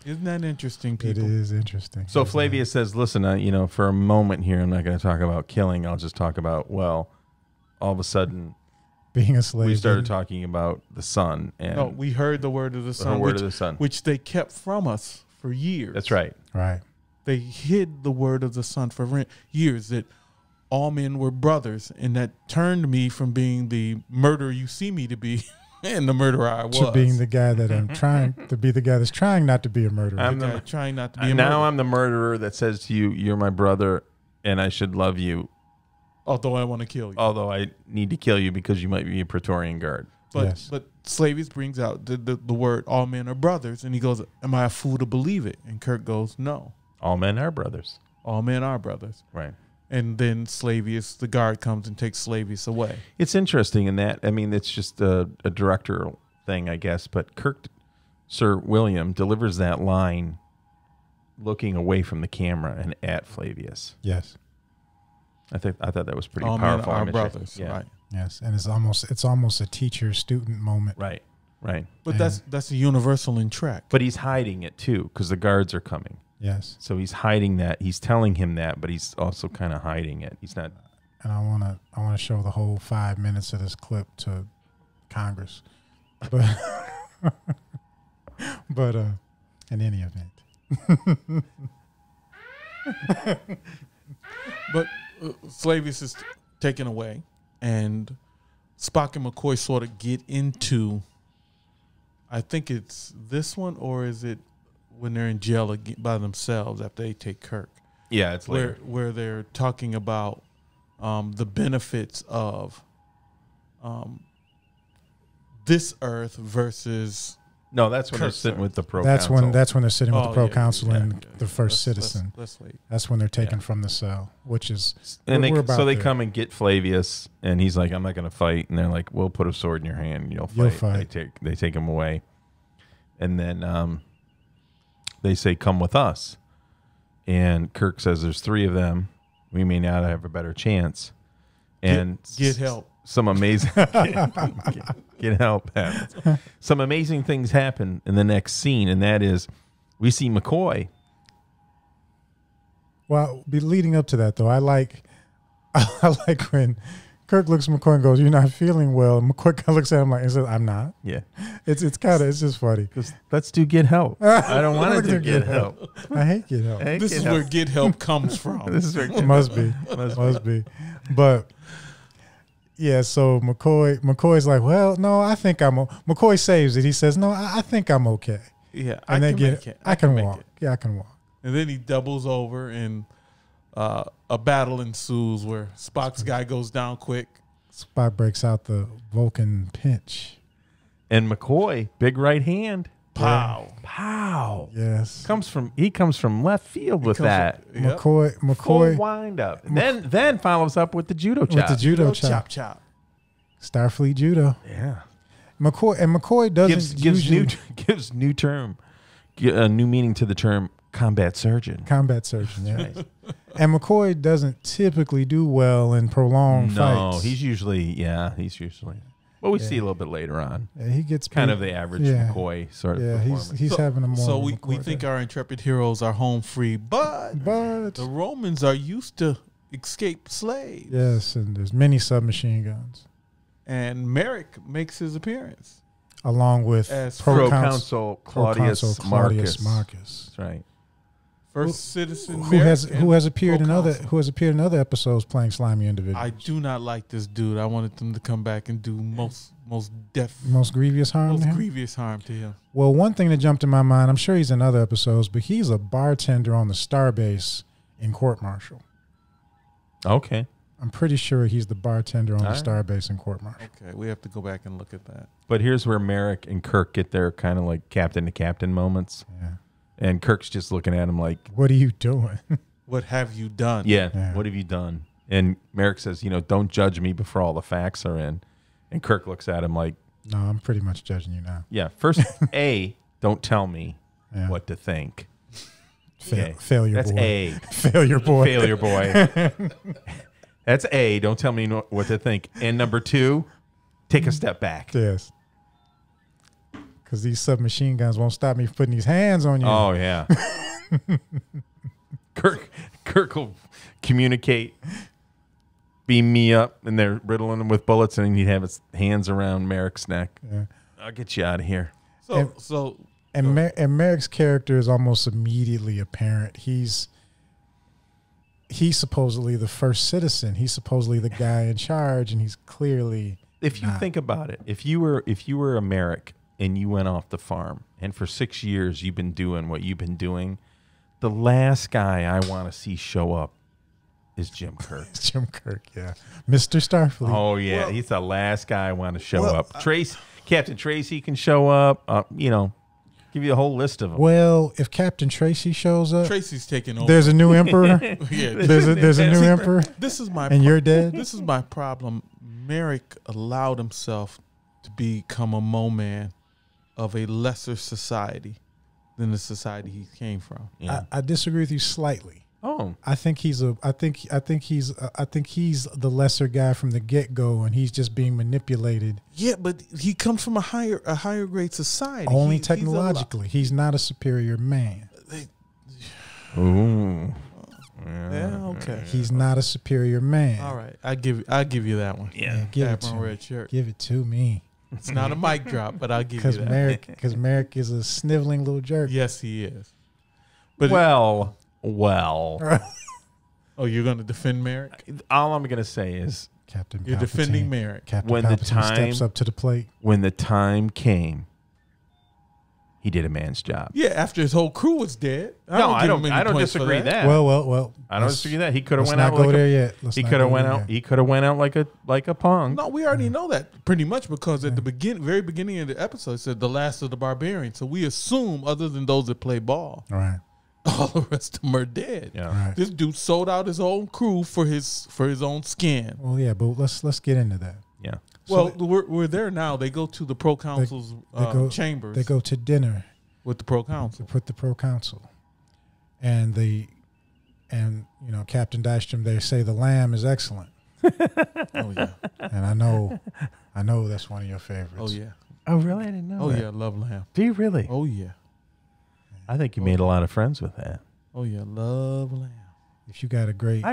Isn't that interesting, It people? is interesting. So Flavius says, listen, for a moment here, I'm not going to talk about killing. I'll just talk about, all of a sudden, being a slave. we started talking about the sun. And No, we heard the word of the sun, word of the sun. which they kept from us for years. That's right. Right. They hid the word of the sun for years, that all men were brothers, and that turned me from being the murderer you see me to be and the murderer I was. To being the guy that I'm trying to be the guy that's trying not to be a murderer. I'm The guy the- trying not to be a Now murderer. I'm the murderer that says to you, you're my brother and I should love you, Although I want to kill you. although I need to kill you because you might be a Praetorian guard. But Yes. but Slavius brings out the word all men are brothers, and he goes, "Am I a fool to believe it?" And Kirk goes, "No, All men are brothers. all men are brothers." Right. And then Slavius, the guard, comes and takes Slavius away. It's interesting in that. I mean, it's just a directorial thing, I guess. But Sir William, delivers that line looking away from the camera and at Flavius. Yes. I thought that was pretty All men powerful. are imagery. brothers, Yeah. right? Yes. And it's almost a teacher-student moment. Right. Right. But And- that's a universal in track. But he's hiding it too because the guards are coming. Yes. So he's hiding that. He's telling him that, but he's also kind of hiding it. He's not. And I wanna show the whole 5 minutes of this clip to Congress, but but in any event, But Slavius is taken away, and Spock and McCoy sort of get into. I think it's this one, or is it when they're in jail by themselves after they take Kirk? Yeah, it's later. Where they're talking about the benefits of this Earth versus. No, that's when they're Kirk, sitting sir. with the pro. that's council. when they're sitting with Oh, the pro yeah, council yeah, and yeah. the first citizen. Let's wait. That's when they're taken Yeah. from the cell, which is And we're they about they there. come and get Flavius, and he's like, "I'm not going to fight." And they're like, "We'll put a sword in your hand, and you'll fight." They take him away, and then they say, "Come with us." And Kirk says, "There's 3 of them. We may not have a better chance." And Get help. Some amazing get help happens. Some amazing things happen in the next scene, and that is we see McCoy. Well, leading up to that though, I like when Kirk looks at McCoy and goes, "You're not feeling well." And McCoy kind of looks at him like, "I'm not." Yeah, It's just funny. let's do get help. I don't want to do get help. I hate get help. Hey, This get is help. where get help comes from. This is where get Must be. Must be. But yeah, so McCoy's like, "Well, no, I think McCoy saves it. He says, "No, I think I'm okay." Yeah, And I can make it. I can make walk. it. Yeah, I can walk. And then he doubles over, and a battle ensues where Spock's guy goes down quick. Spock breaks out the Vulcan pinch. And McCoy, big right hand, Pow. pow, Yes. comes from left field with that. Yep. Full McCoy wind up. And then follows up with the judo chop. with the judo Chop, chop. chop. Starfleet judo. Yeah. McCoy doesn't Gives usually a new meaning to the term combat surgeon. combat surgeon. Yeah. And McCoy doesn't typically do well in prolonged No, fights. he's usually. Well, we Yeah. see a little bit later on. Yeah, he gets Kind beat. of the average Yeah. McCoy sort of Yeah, performance. he's having a more. So of a we McCoy think day. our intrepid heroes are home free, but But the Romans are used to escape slaves. yes, and there's many submachine guns, And Merrick makes his appearance. along with As Proconsul Claudius Proconsul Marcus. Marcus. That's right. First citizen Who Merrick has and appeared in proconsul. other episodes playing slimy individuals. I do not like this dude. I wanted them to come back and do most Most grievous harm to him? grievous harm to him. Well, one thing that jumped in my mind, I'm sure he's in other episodes, but he's a bartender on the Starbase in Court Martial. Okay. I'm pretty sure he's the bartender on the All right. Starbase in Court Martial. Okay, we have to go back and look at that. But here's where Merrick and Kirk get their kind of like captain to captain moments. Yeah. And Kirk's just looking at him like, What are you doing? What have you done? Yeah. What have you done? And Merrick says, don't judge me before all the facts are in. And Kirk looks at him like, No, I'm pretty much judging you now. yeah, first, A, don't tell me Yeah. what to think. Failure That's boy. A. Failure boy. Failure boy. That's A, don't tell me what to think. And number 2, take a step back. Yes. Because these submachine guns won't stop me from putting these hands on you. Oh, yeah. Kirk will communicate, beam me up, and they're riddling him with bullets, and he'd have his hands around Merrick's neck. Yeah. I'll get you out of here. And Merrick's character is almost immediately apparent. He's supposedly the first citizen. He's supposedly the guy in charge, and he's clearly If you not. think about it, if you were a Merrick and you went off the farm, and for 6 years you've been doing what you've been doing, the last guy I want to see show up is Jim Kirk. Jim Kirk, yeah. Mr. Starfleet. Oh yeah, Well- he's the last guy I want to show Well, up. Captain Tracy can show up. Give you a whole list of them. Well, if Captain Tracy shows up, Tracy's taking over. there's a new emperor. Yeah, There's a new emperor, this is my and you're dead. This is my problem. Merrick allowed himself to become a man of a lesser society than the society he came from. Yeah. I disagree with you slightly. Oh, I think he's the lesser guy from the get go, and he's just being manipulated. Yeah, but he comes from a higher grade society. Only He's technologically, he's not a superior man. ooh. Yeah, okay. He's not a superior man. All right, I give you that one. Yeah. Give it to Admiral me. Red Shirt. Give it to me, It's not a mic drop, but I'll give you because that. Merrick is a sniveling little jerk. Yes, he is. But Well. oh, you're going to defend Merrick? All I'm gonna say is Captain, You're defending Palpatine. Merrick. Captain When the Palpatine steps time- up to the plate. when the time came, he did a man's job. Yeah, after his whole crew was dead. I give him don't. any I don't points for disagree that. Well. I don't disagree that. He could have Let's went not out go like there a, yet. he could have went out. He could have went out like a punk. No, we already know that pretty much because at the very beginning of the episode, it said the last of the barbarians. So we assume, other than those that play ball, All right. all the rest of them are dead. Yeah. Right. This dude sold out his own crew for his own skin. Well, yeah, but let's get into that. Yeah. Well, we're there now. They go to the pro council's chambers. They go to dinner with the pro council. with the pro council, and Captain Dystrom, they say the lamb is excellent, Oh yeah. and I know that's one of your favorites. Oh yeah. Oh really? I didn't know. Oh that. yeah. Love lamb. Do you really? Oh yeah. I think you made a lot of friends with that. Oh yeah. Love lamb. If you got a great,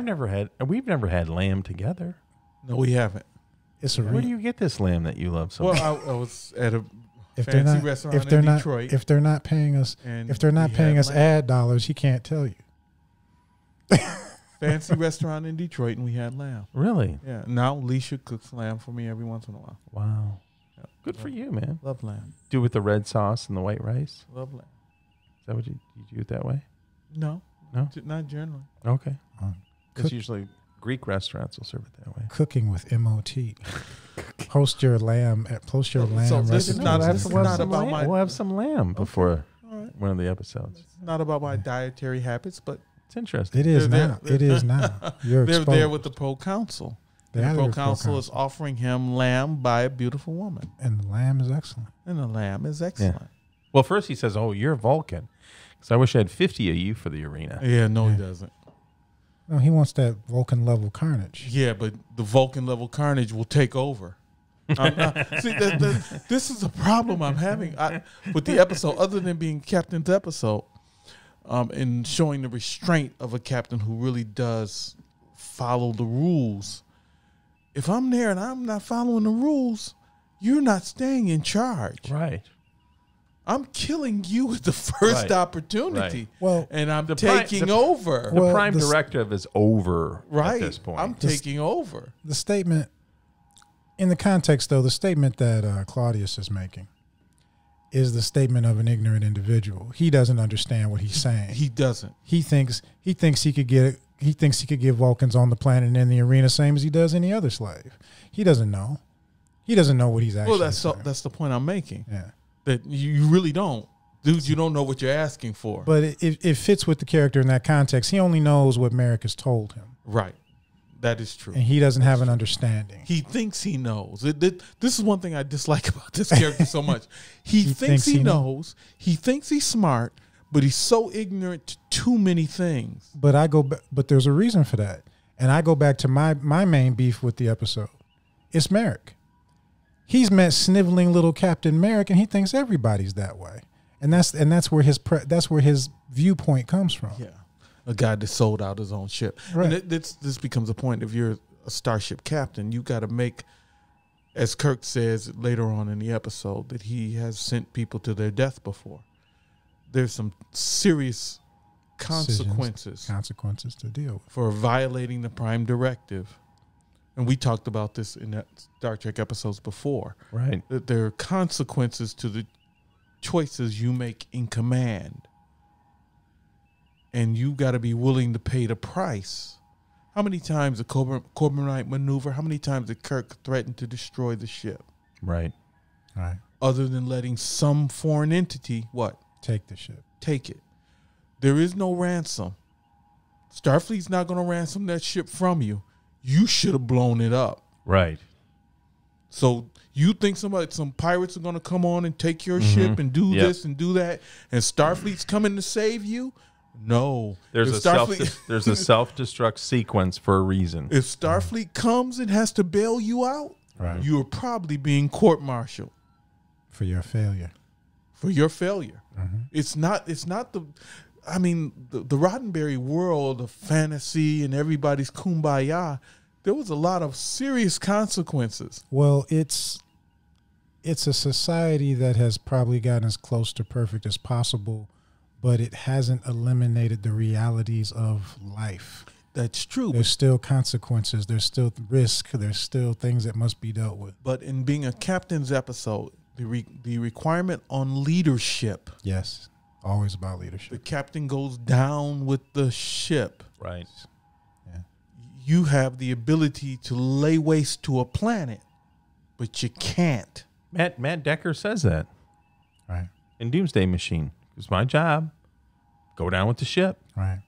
We've never had lamb together. No, we haven't. it's a Where do re- you get this lamb that you love so Well, much? I was at a if they're fancy not restaurant if they're in not Detroit. if they're not paying us and if they're not we paying had us lamb. ad dollars, he can't tell you. Fancy restaurant in Detroit, and we had lamb. Really? Yeah. Now Alicia cooks lamb for me every once in a while. Wow. Yeah. Good for you, man. Love lamb. Do with the red sauce and the white rice. Love lamb. Is that what you do it that way? No. No? Not generally. Okay. Because Cook- usually Greek restaurants will serve it that way. Cooking with MOT. Post your lamb so lamb this is recipe. not- we'll this have, is not about my- we'll have some lamb before All right. one of the episodes. It's not about my dietary habits, but It's interesting. It is They're now. there. It is now. You're they're exposed. there with the pro council. They And are the there pro with council is offering him lamb by a beautiful woman, and the lamb is excellent. and the lamb is excellent. Well, first he says, "Oh, you're Vulcan," because I wish I had 50 of you for the arena. Yeah, no, Yeah. he doesn't. No, he wants that Vulcan level carnage. Yeah, but the Vulcan level carnage will take over. See, this is a problem I'm having with the episode, other than being Captain's episode, and showing the restraint of a captain who really does follow the rules. If I'm there and I'm not following the rules, you're not staying in charge. Right. I'm killing you at the first Right. opportunity, Right. Well, and I'm The taking over. The Well, prime the- directive is over Right, at this point. I'm taking over. the statement, in the context though, the statement that Claudius is making is the statement of an ignorant individual. He doesn't understand what he's saying. He doesn't. He thinks he could get Vulcans on the planet and in the arena same as he does any other slave. He doesn't know. He doesn't know what he's actually Well, saying. that's the point I'm making. Yeah. That you really don't. Dude, you don't know what you're asking for. But it fits with the character in that context. He only knows what Merrick has told him, Right. That is true. and he doesn't have an understanding. He thinks he knows. This is one thing I dislike about this character so much. He He thinks thinks he he knows. He thinks he's smart, but he's so ignorant to too many things. But there's a reason for that, and I go back to my main beef with the episode. It's Merrick. He's met sniveling little Captain Merrick, and he thinks everybody's that way, and that's where his viewpoint comes from. Yeah. A guy that sold out his own ship. Right. And this becomes a point. If you're a starship captain, you got to make, as Kirk says later on in the episode, that he has sent people to their death before. There's some serious consequences Consequences to deal with. for violating the prime directive. And we talked about this in that Star Trek episodes before. right. That there are consequences to the choices you make in command. And you got to be willing to pay the price. How many times the Corbomite maneuver? How many times did Kirk threaten to destroy the ship? Right. Right. Other than letting some foreign entity, what? Take the ship. Take it. There is no ransom. Starfleet's not going to ransom that ship from you. You should have blown it up. Right. So you think some pirates are going to come on and take your ship and do this and do that, and Starfleet's coming to save you? No. There's If a self-destruct sequence for a reason. If Starfleet comes and has to bail you out, Right. you are probably being court-martialed For your failure. for your failure. Mm-hmm. It's not the Roddenberry world of fantasy and everybody's kumbaya. There was a lot of serious consequences. Well, it's a society that has probably gotten as close to perfect as possible, but it hasn't eliminated the realities of life. That's true. There's still consequences. There's still risk. There's still things that must be dealt with. But in being a captain's episode, the requirement on leadership, Yes. Always about the leadership. captain goes down with the ship. Right. You have the ability to lay waste to a planet, but you can't. Matt Decker says that Right. in Doomsday Machine. It's my job. Go down with the ship. Right.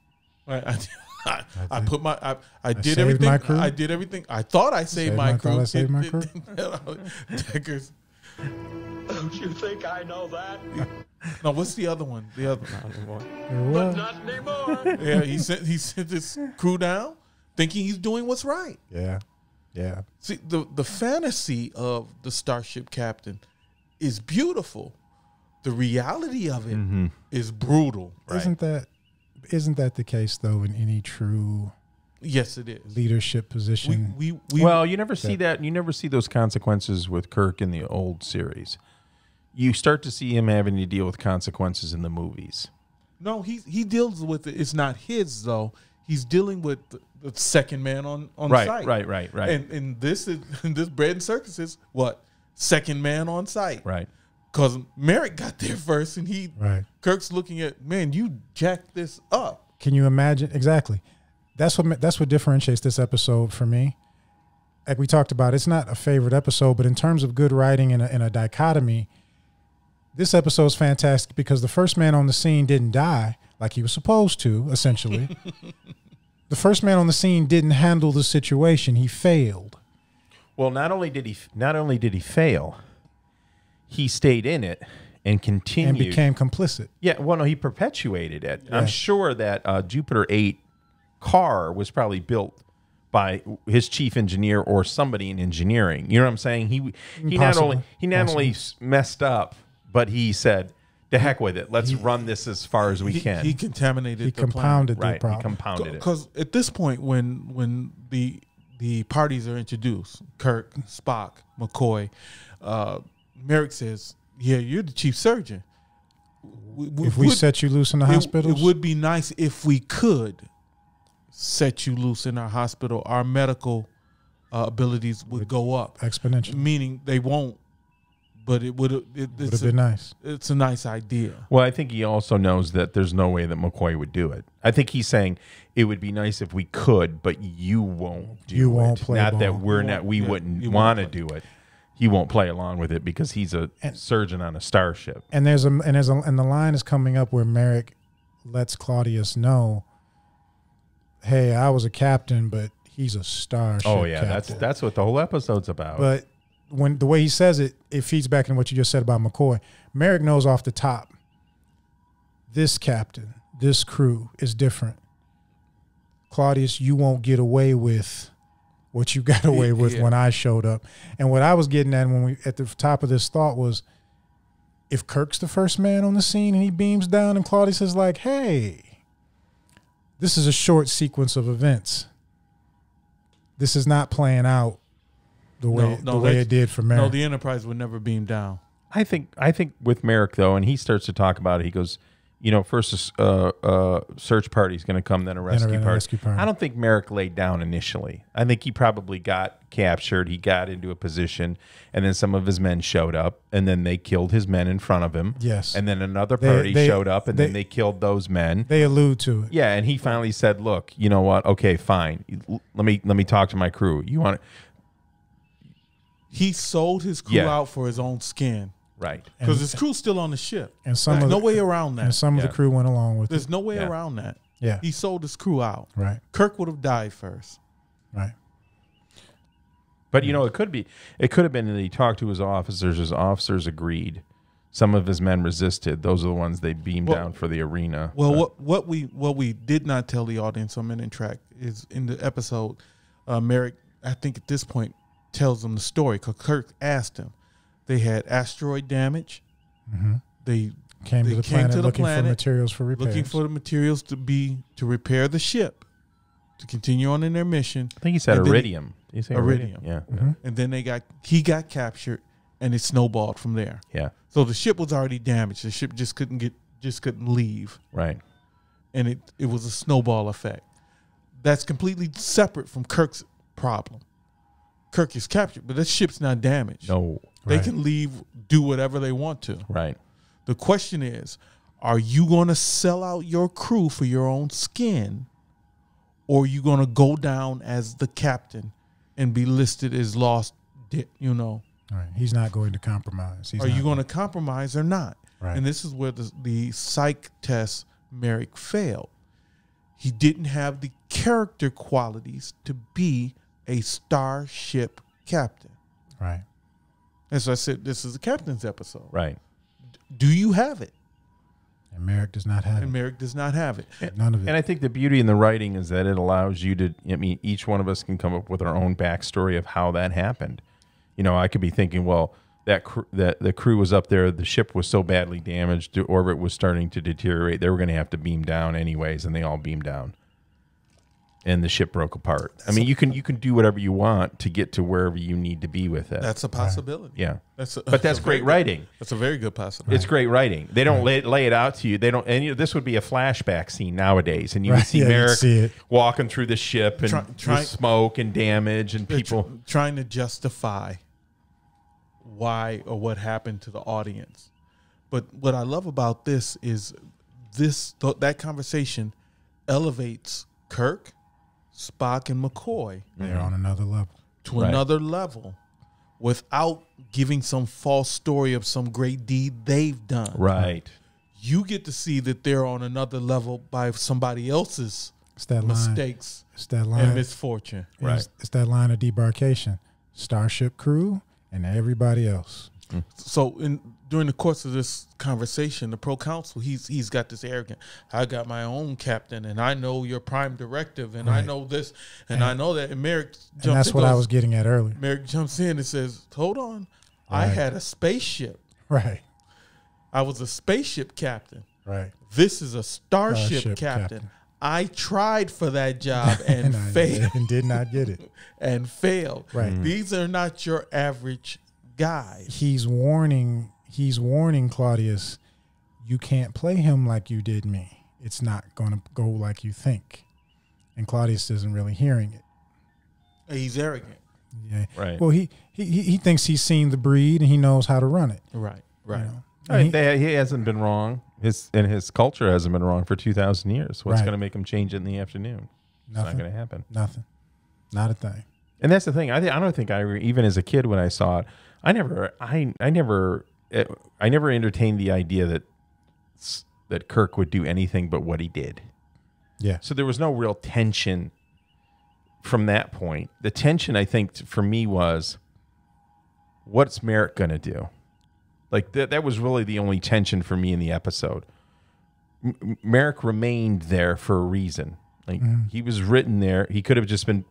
I put my I did saved everything. my crew. I did everything. I thought I saved my crew. I saved my crew. Decker's. Don't you think I know that? No, what's the other one? The other. Not anymore. But not anymore. Yeah, he sent his crew down, thinking he's doing what's right. Yeah. Yeah. See, the fantasy of the starship captain is beautiful. The reality of it is brutal. Isn't that the case though in any true Yes, it is. leadership position? Well, you never see that. You never see those consequences with Kirk in the old series. You start to see him having to deal with consequences in the movies. No, he deals with it. It's not his though. He's dealing with the second man on site. Right. And this bread and circuses what second man on site. Right. Because Merrick got there first, and Right. Kirk's looking at, man, you jacked this up. Can you imagine? Exactly. That's what differentiates this episode for me. Like we talked about, it's not a favorite episode, but in terms of good writing and a dichotomy, this episode is fantastic because the first man on the scene didn't die like he was supposed to, essentially. The first man on the scene didn't handle the situation. He failed. Well, not only did he fail, he stayed in it and continued And became complicit. Yeah, well, no, he perpetuated it. Yeah. I'm sure that Jupiter 8 car was probably built by his chief engineer or somebody in engineering. You know what I'm saying? He not only messed up, but he said, "To heck with it. Let's run this as far as we can." He contaminated. He the planet. compounded the Right, he problem. compounded it. Because at this point, when the parties are introduced, Kirk, Spock, McCoy, Merrick says, "Yeah, you're the chief surgeon. If we set you loose in the hospitals, it would be nice if we could set you loose in our hospital. Our medical abilities would go up exponentially. Meaning they won't, but it would. Would have been nice. It's a nice idea. Well, I think he also knows that there's no way that McCoy would do it. I think he's saying it would be nice if we could, but you won't do it. You won't play Not ball. that we're not. We wouldn't want to do it. He won't play along with it because he's a surgeon on a starship. And the line is coming up where Merrick lets Claudius know, "Hey, I was a captain, but he's a starship Oh yeah, captain." that's what the whole episode's about. But when the way he says it, it feeds back into what you just said about McCoy. Merrick knows off the top, this captain, this crew is different. Claudius, you won't get away with what you got away with when I showed up. And what I was getting at when we at the top of this thought was, if Kirk's the first man on the scene and he beams down and Claudius is like, "Hey, this is a short sequence of events. This is not playing out the way it did for Merrick." No, the Enterprise would never beam down. I think with Merrick though, and he starts to talk about it. He goes, first a search party's going to come, then a rescue party. I don't think Merrick laid down initially. I think he probably got captured. He got into a position, and then some of his men showed up, and then they killed his men in front of him. Yes. And then another party showed up, and then they killed those men. They allude to it. Yeah, and he finally said, "Look, you know what? Okay, fine. Let me talk to my crew. You want?" He sold his crew out for his own skin. Right. Because his crew's still on the ship. And There's no way around that. And some of the crew went along with There's it. no way around that. Yeah. He sold his crew out. Right. Kirk would have died first. Right. But, it could have been that he talked to his officers agreed. Some of his men resisted. Those are the ones they beamed down for the arena. Well, what we did not tell the audience on Men in Track is in the episode, Merrick, I think at this point, tells them the story because Kirk asked him. They had asteroid damage. Mm-hmm. They came to the planet looking for materials for repairs. Looking for the materials to repair the ship, to continue on in their mission. I think he said iridium. Did you say iridium? Yeah. Mm-hmm. And then he got captured, and it snowballed from there. Yeah. So the ship was already damaged. The ship just couldn't leave. Right. And it was a snowball effect. That's completely separate from Kirk's problem. Kirk is captured, but this ship's not damaged. No. They can leave, do whatever they want to. Right. The question is, are you going to sell out your crew for your own skin, or are you going to go down as the captain and be listed as lost, Right. He's not going to compromise. Are you going to compromise or not? Right. And this is where the psych test Merrick failed. He didn't have the character qualities to be a starship captain. Right. As I said, this is the captain's episode. Right. Do you have it? And Merrick does not have it. And Merrick does not have it. None of it. And I think the beauty in the writing is that it allows you to, each one of us can come up with our own backstory of how that happened. I could be thinking, well, that the crew was up there, the ship was so badly damaged, the orbit was starting to deteriorate, they were going to have to beam down anyways, and they all beamed down. And the ship broke apart. You can do whatever you want to get to wherever you need to be with it. That's a possibility. Yeah. But that's great writing. That's a very good possibility. It's great writing. They don't lay it out to you. They don't. And this would be a flashback scene nowadays, and you would see Merrick walking through the ship and with smoke and damage and people trying to justify why or what happened to the audience. But what I love about this is that conversation elevates Kirk, Spock, and McCoy. They're on another level. To another level without giving some false story of some great deed they've done. Right. You get to see that they're on another level by somebody else's mistakes and misfortune. Right. It's that line of debarkation. Starship crew and everybody else. So during the course of this conversation, the pro counsel, he's got this arrogant, I got my own captain, and I know your prime directive, and I know this, and I know that. And Merrick jumps in. And that's what I was getting at earlier. Merrick jumps in and says, hold on. I had a spaceship. Right. I was a spaceship captain. Right. This is a starship captain. I tried for that job and failed. And did not get it. And failed. Right. These are not your average guys. He's warning Claudius, you can't play him like you did me. It's not going to go like you think. And Claudius isn't really hearing it. He's arrogant. Yeah. Right. Well, he thinks he's seen the breed and he knows how to run it. Right. He hasn't been wrong. His culture hasn't been wrong for 2,000 years. What's going to make him change it in the afternoon? It's not going to happen. Nothing. Not a thing. And that's the thing. I don't think even as a kid when I saw it, I never entertained the idea that Kirk would do anything but what he did. Yeah. So there was no real tension from that point. The tension, I think, for me was, what's Merrick going to do? Like that was really the only tension for me in the episode. Merrick remained there for a reason. Like he was written there. He could have just been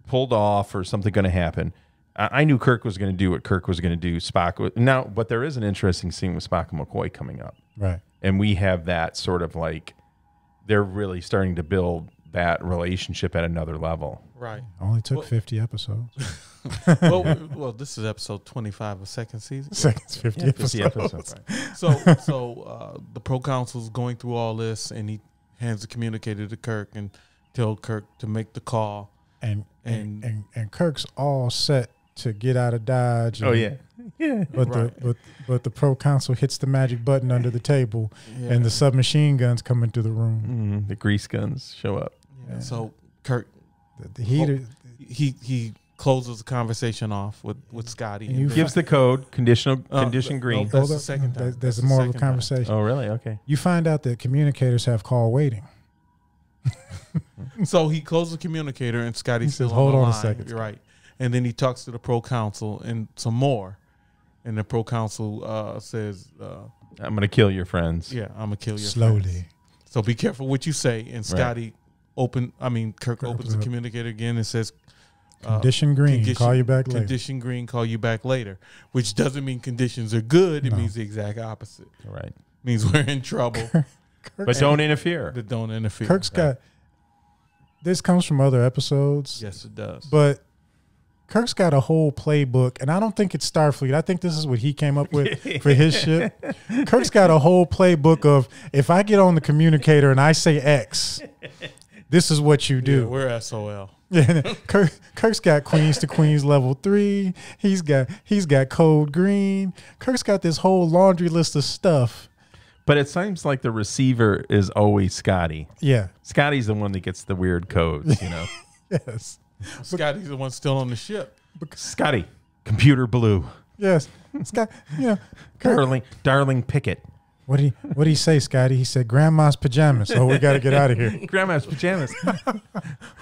pulled off or something going to happen. I knew Kirk was going to do what Kirk was going to do. But there is an interesting scene with Spock and McCoy coming up. Right. And we have that sort of like, they're really starting to build that relationship at another level. Right. Only took Well- 50 episodes. well, this is episode 25 of second season. Second 50 Yeah, 50 episodes. episodes. So the pro counsel's going through all this, and he hands the communicator to Kirk and tells Kirk to make the call. And And- Kirk's all set to get out of Dodge. Oh, and- yeah. Yeah. But Right. but the pro counsel hits the magic button under the table, Yeah. and the submachine guns come into the room. The grease guns show up. Yeah. So Kirk, The heater. he closes the conversation off with Scotty. And you then- Gives the code, condition no, green. That's Hold the up. second time. There's That's the more of a second time. conversation. Oh, really? Okay. You find out that communicators have call waiting. So he closes the communicator, and Scotty He says, says, "Hold on a line. second." You're right. And then he talks to the pro counsel and some more. And the pro counsel says, I'm going to kill your friends. yeah, I'm going to kill you Slowly. So be careful what you say. And Scotty Kirk opens the up. communicator again and says, Condition green. Call you back later. Condition green, call you back later. Which doesn't mean conditions are good. It No. means the exact opposite. All right. It means we're in trouble. But don't interfere. But don't interfere. Kirk's got. This comes from other episodes, Yes, it does. but Kirk's got a whole playbook, and I don't think it's Starfleet. I think this is what he came up with for his ship. Kirk's got a whole playbook of, if I get on the communicator and I say X, this is what you Yeah, do. we're SOL. Yeah, Kirk's got Queens to Queens level 3. He's got code green. Kirk's got this whole laundry list of stuff. But it seems like the receiver is always Scotty. Yeah. Scotty's the one that gets the weird codes, Yes. Scotty's the one still on the ship. Scotty, computer blue. Yes. Scott. Kirk, Darling Pickett. What did he say, Scotty? He said, "Grandma's pajamas." Oh, we got to get out of here. Grandma's pajamas.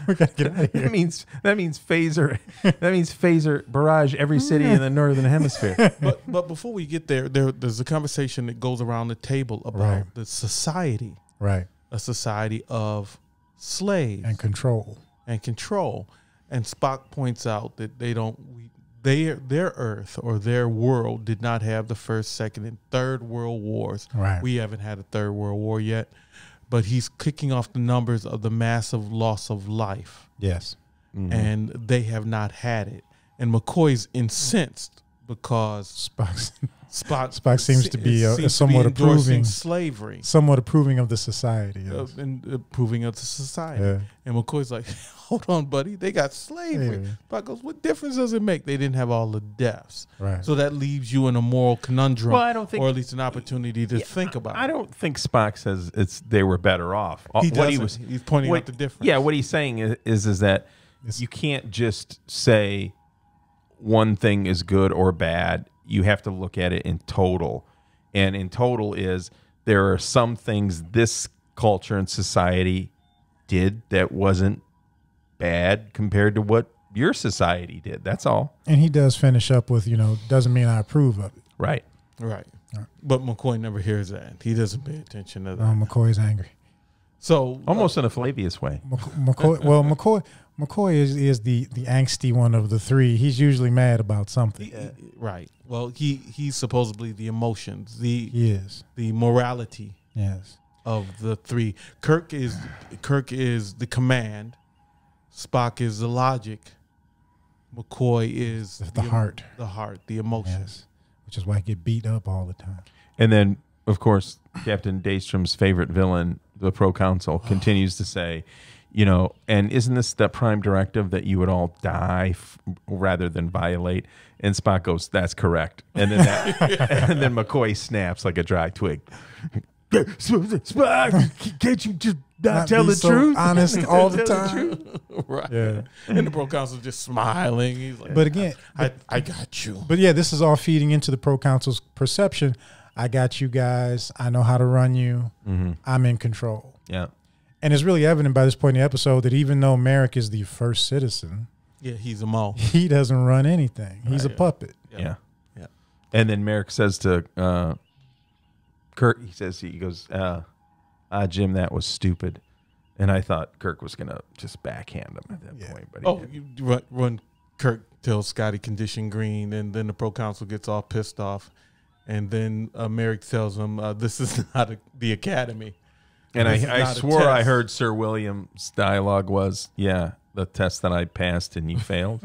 We got to get out of here. that means phaser. That means phaser barrage every city in the northern hemisphere. But before we get there's a conversation that goes around the table about Right. the society, Right. a society of slaves And control. and control. And Spock points out that their Earth or their world did not have the first, second, and third world wars. Right. We haven't had a third world war yet, but he's kicking off the numbers of the massive loss of life, Yes. and they have not had it. And McCoy's incensed because Spock seems to be seems somewhat endorsing approving. slavery. Somewhat approving of the society. Yes. And approving of the society. Yeah. And McCoy's like, hold on, buddy. They got slavery. Yeah. Spock goes, what difference does it make? They didn't have all the deaths. Right. So that leaves you in a moral conundrum, Well, I don't think- or at least an opportunity to think about I it. don't think Spock says they were better off. He What doesn't. He's pointing out the difference. Yeah, what he's saying is that you can't just say one thing is good or bad. You have to look at it in total. And in total is there are some things this culture and society did that wasn't bad compared to what your society did. That's all. And he does finish up with, doesn't mean I approve of it. Right. Right. But McCoy never hears that. He doesn't pay attention to that. McCoy's angry. So Almost in a Flavius way. McCoy is the angsty one of the three. He's usually mad about something. right. Well, he's supposedly the emotions, He is. the morality Yes. of the three. Kirk is the command. Spock is the logic. McCoy is The heart. The heart, the emotions. Yes. Which is why I get beat up all the time. And then, of course, Captain Daystrom's favorite villain, the pro counsel, continues to say, and isn't this the prime directive that you would all die rather than violate? And Spock goes, that's correct. And then and then McCoy snaps like a dry twig. Spock, can't you just not tell be the so truth? honest all the Tell time. Right. Yeah. And the pro counsel just smiling. He's like, But again, I got you. But yeah, this is all feeding into the pro counsel's perception. I got you guys. I know how to run you. I'm in control. Yeah. And it's really evident by this point in the episode that even though Merrick is the first citizen, Yeah, he's a mole. he doesn't run anything. He's a Right. puppet. Yeah. Yeah. And then Merrick says to Kirk, he goes, Jim, that was stupid. And I thought Kirk was going to just backhand him at that point. But he didn't. When Kirk tells Scotty condition green, and then the pro counsel gets all pissed off. And then Merrick tells him, this is not the academy. And This is I not a swore I test. heard Sir William's dialogue was, yeah, the test that I passed and you failed.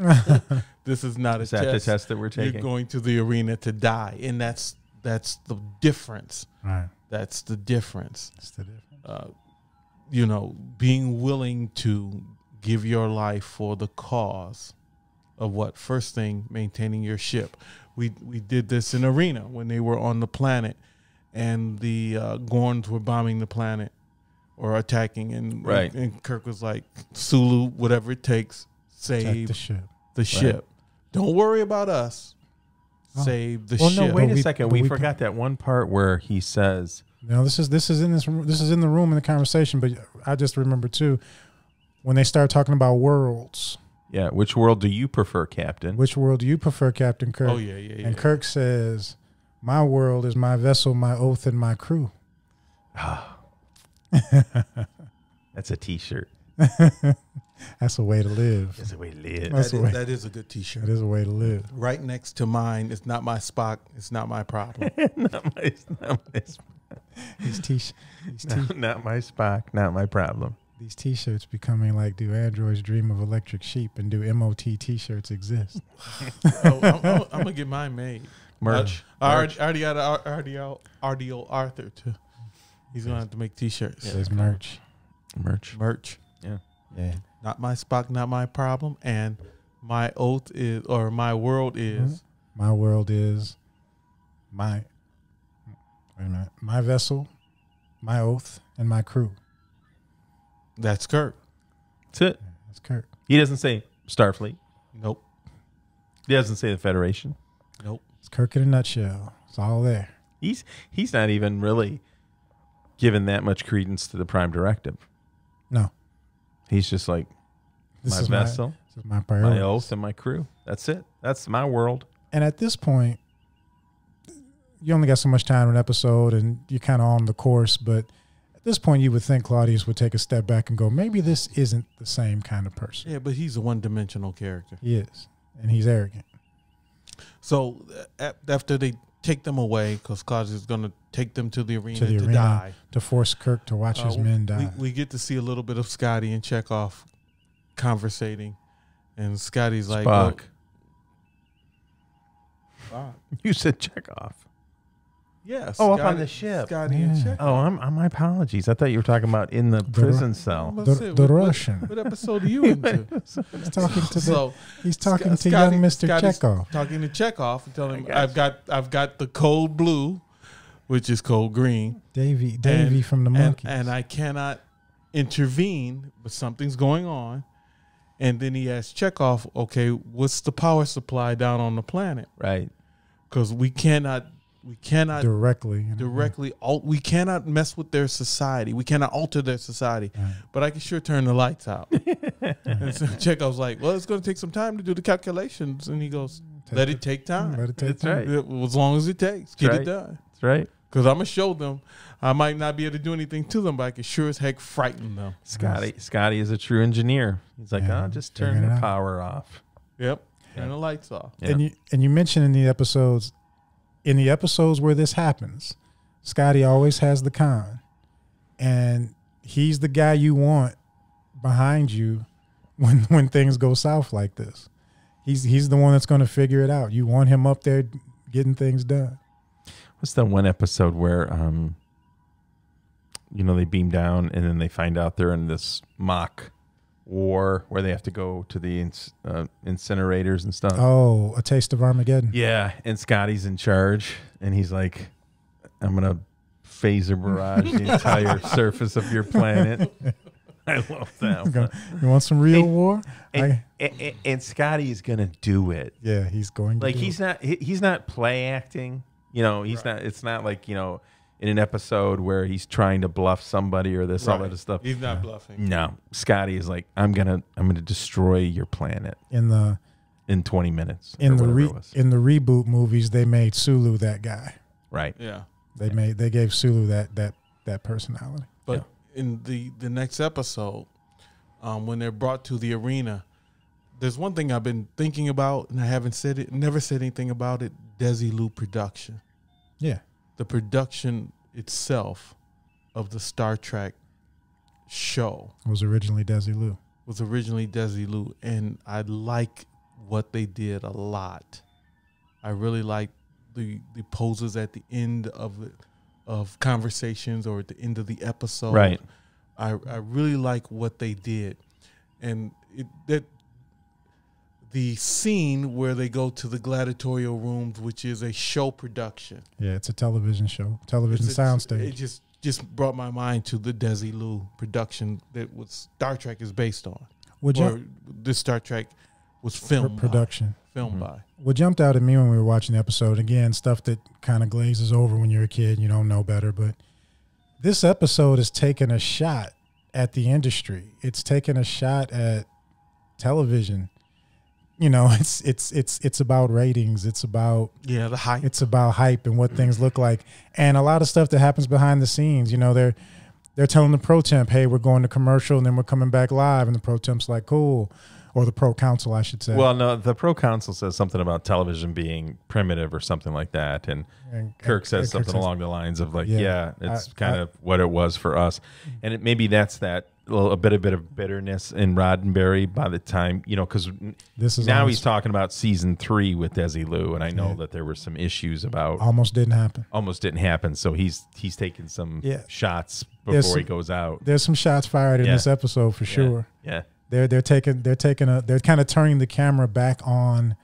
This is not Is a that test. the test that we're taking? You're going to the arena to die, and that's the difference. Right. That's the difference. That's the difference. Being willing to give your life for the cause of what? First thing, maintaining your ship. We did this in Arena when they were on the planet, and the Gorns were bombing the planet or attacking, and Right. and Kirk was like, Sulu, whatever it takes, Check save the ship. the ship. Don't worry about us. Oh. Save the Well, ship. no, wait But a we- second. but We we- forgot that one part where he says, No, this is in this is in the room in the conversation, but I just remember too when they start talking about worlds. yeah, which world do you prefer, Captain? Which world do you prefer, Captain Kirk? Oh yeah. And Kirk says, "My world is my vessel, my oath, and my crew." That's a T-shirt. That's a way to live. That's a way to live. That's the way. that is a good T-shirt. That is a way to live. Right next to mine, it's not my Spock. It's not my problem. not my These not my Spock, not my problem. these T-shirts becoming like, do androids dream of electric sheep, and do MOT T-shirts exist? I'm gonna get mine made. Merch. I already got RDO Arthur too. He's gonna have to make T-shirts. There's merch. Merch. Yeah. Not my Spock, not my problem. And my oath is, or my world is. My world is my. Wait a minute. My vessel, my oath, and my crew. That's Kirk. That's it. That's Kirk. He doesn't say Starfleet. Nope. He doesn't say the Federation. Nope. It's Kirk in a nutshell. It's all there. He's not even really given that much credence to the Prime Directive. No. He's just like, This my is vessel, this is my priority. my oath, and my crew. That's it. That's my world. And at this point, you only got so much time in an episode, and you're kind of on the course. But at this point, you would think Claudius would take a step back and go, maybe this isn't the same kind of person. Yeah, but he's a one-dimensional character. He is, and he's arrogant. So after they take them away, because Claudius is going to take them to the arena to die. To force Kirk to watch his men die. We get to see a little bit of Scotty and Chekhov conversating, and Scotty's like, Spock. Spock. You said Chekhov. Yes. Oh, up on the ship. Scotty and Yeah. Chekhov. Oh, my apologies. I thought you were talking about in the prison cell. Let's The- see, the what- Russian. What episode are you into? He's talking to So he's talking to Scotty- young Mr. Scotty's Chekhov. Talking to Chekhov and telling him, I got I've got the code blue, which is code green. Davy and- from the Monkeys. And I cannot intervene, but something's going on. And then he asks Chekhov, okay, what's the power supply down on the planet? Right. Because we cannot directly. we cannot mess with their society. We cannot alter their society. Right. But I can sure turn the lights out. And so Chekhov's like, well, it's going to take some time to do the calculations. And he goes, let it take time. Let it take That's time. right. Yeah, as long as it takes. Get right. it done. That's right. Because I'm going to show them. I might not be able to do anything to them, but I can sure as heck frighten them. Scotty is a true engineer. He's like, Yeah, just turn figuring it the out. power off. Yep. Turn the lights off. Yeah. And you mentioned in the episodes where this happens, Scotty always has the con, and he's the guy you want behind you when things go south like this. He's the one that's going to figure it out. You want him up there getting things done. What's that one episode where, they beam down and then they find out they're in this mock war where they have to go to the incinerators and stuff? Oh, A Taste of Armageddon. Yeah, and Scotty's in charge, and he's like, I'm going to phaser barrage the entire surface of your planet. I love that one. You want some real And- war? And Scotty is going to do it. Yeah, he's going to Like, do he's not play acting. He's not. It's not like, in an episode where he's trying to bluff somebody or this, all Right. that stuff. He's not bluffing. No, Scotty is like, I'm gonna destroy your planet in the 20 minutes. in or the whatever it was. in the reboot movies. They made Sulu that guy. Right. Yeah. They gave Sulu that personality. But in the next episode, when they're brought to the arena, there's one thing I've been thinking about, and I never said anything about it. Desilu production. Yeah. The production itself of the Star Trek show It was originally Desilu. And I like what they did a lot. I really like the poses at the end of conversations or at the end of the episode. Right. I really like what they did, and the scene where they go to the gladiatorial rooms, which is a show production. Yeah, it's a television show, television soundstage. It just brought my mind to the Desilu production that was Star Trek is based on. This Star Trek was filmed production. By. What jumped out at me when we were watching the episode, again, stuff that kind of glazes over when you're a kid, you don't know better, but this episode is taking a shot at the industry. It's taking a shot at television. You know, it's about ratings. It's about the hype. It's about hype and what things look like, and a lot of stuff that happens behind the scenes. You know, they're telling the pro temp, "Hey, we're going to commercial, and then we're coming back live," and the pro temp's like, "Cool," or the pro council, I should say. Well, no, the pro council says something about television being primitive or something like that, and Kirk says something along the lines of like, it's kind of what it was for us, and maybe that's that a bit of bitterness in Roddenberry by the time, you know, because now he's talking about season 3 with Desilu, and I know that there were some issues about almost didn't happen. So he's taking some shots before he goes out. There's some shots fired in this episode for sure. Yeah. They're kind of turning the camera back on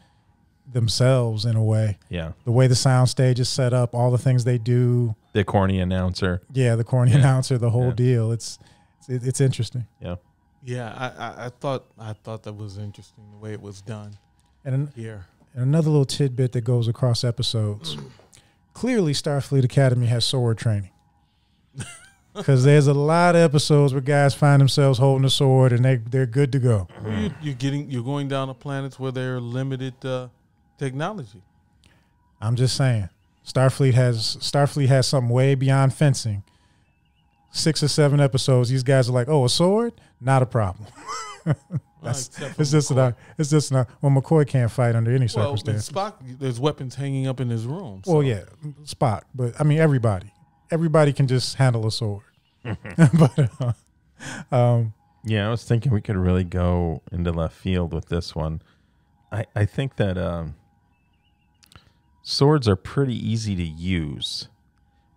themselves in a way. Yeah. The way the sound stage is set up, all the things they do. The corny announcer. Yeah, the corny announcer, the whole deal. It's interesting. Yeah. Yeah, I thought that was interesting the way it was done. And here. And another little tidbit that goes across episodes. Clearly Starfleet Academy has sword training. Because there's a lot of episodes where guys find themselves holding a sword and they're good to go. You're going down to planets where there are limited technology. I'm just saying, Starfleet has something way beyond fencing. 6 or 7 episodes, these guys are like, "Oh, a sword? Not a problem." It's just not. Well, McCoy can't fight under any circumstance. Spock, there's weapons hanging up in his room. So. Well, yeah, Spock, but I mean everybody can just handle a sword. But I was thinking we could really go into left field with this one. I think that swords are pretty easy to use.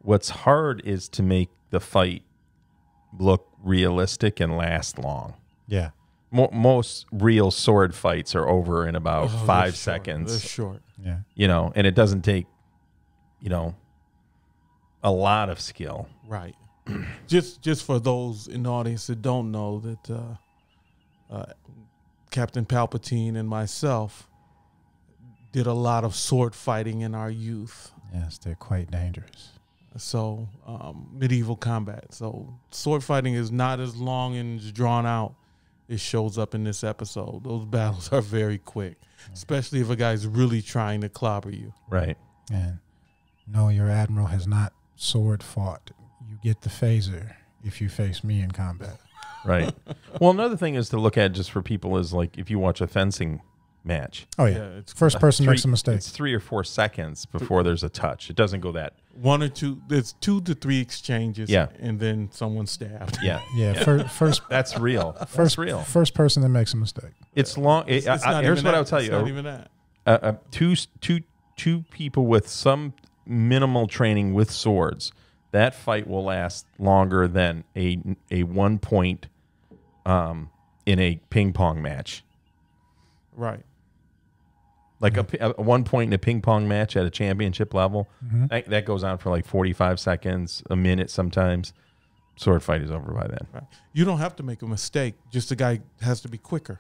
What's hard is to make the fight look realistic and last long. Yeah. Most real sword fights are over in about 5 seconds. They're short. Yeah. You know, and it doesn't take, you know, a lot of skill. Right. just for those in the audience that don't know that Captain Palpatine and myself did a lot of sword fighting in our youth. Yes, they're quite dangerous. So medieval combat. So sword fighting is not as long and as drawn out. It shows up in this episode. Those battles are very quick, especially if a guy's really trying to clobber you. Right. And no, your admiral has not sword fought. You get the phaser if you face me in combat. Right. Well, another thing is to look at just for people is like if you watch a fencing match. Oh yeah, it's first person makes a mistake. It's 3 or 4 seconds before there's a touch. It doesn't go that 1 or 2. There's 2 to 3 exchanges. Yeah. And then someone stabbed. Yeah. Yeah. First. That's real. That's real. First person that makes a mistake. It's long. It's not here's even what that. I'll tell you. It's not even that. Two people with some minimal training with swords. That fight will last longer than a 1 point in a ping pong match. Right. Like a 1 point in a ping pong match at a championship level, that goes on for like 45 seconds, a minute sometimes. Sword fight is over by then. Right. You don't have to make a mistake. Just the guy has to be quicker.